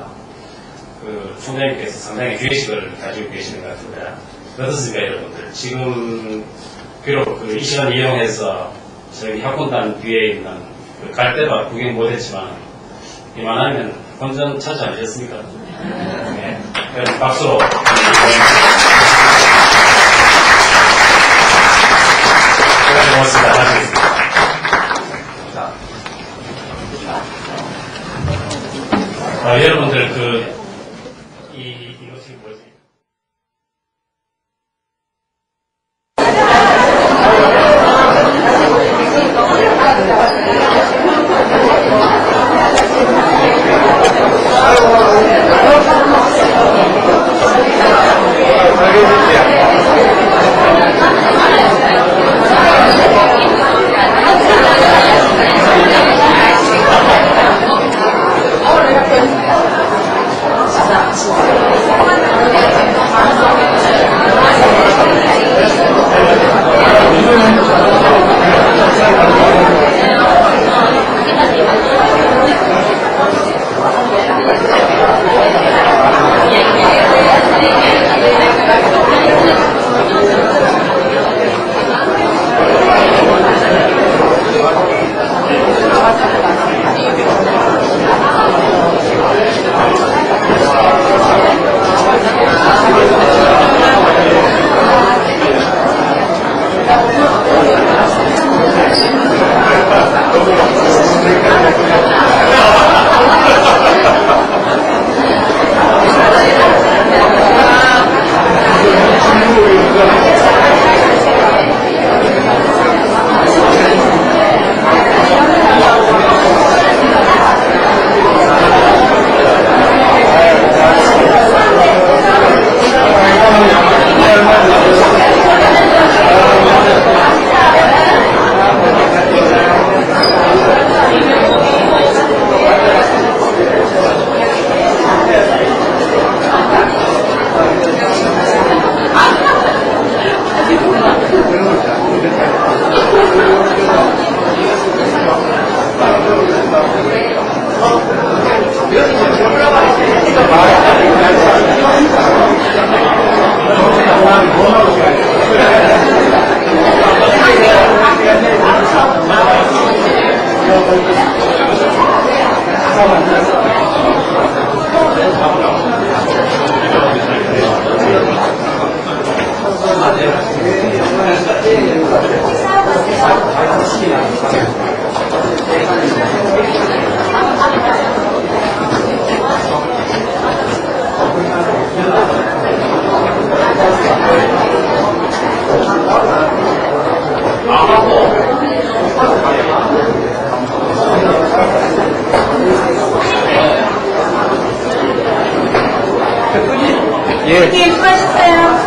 총장님께서 상당히 휴식을 가지고 계시는 것 같은데 어떻습니까 여러분들? 지금 비록 이 시간 이용해서 저희 학군단 뒤에 있는 갈대밭 구경 못했지만 이만하면 본전 차지 않으셨습니까? 네. 그럼 박수로 고맙습니다. 하시겠습니다. 여러분들 이것이 뭐지?
예. 수고하셨어요.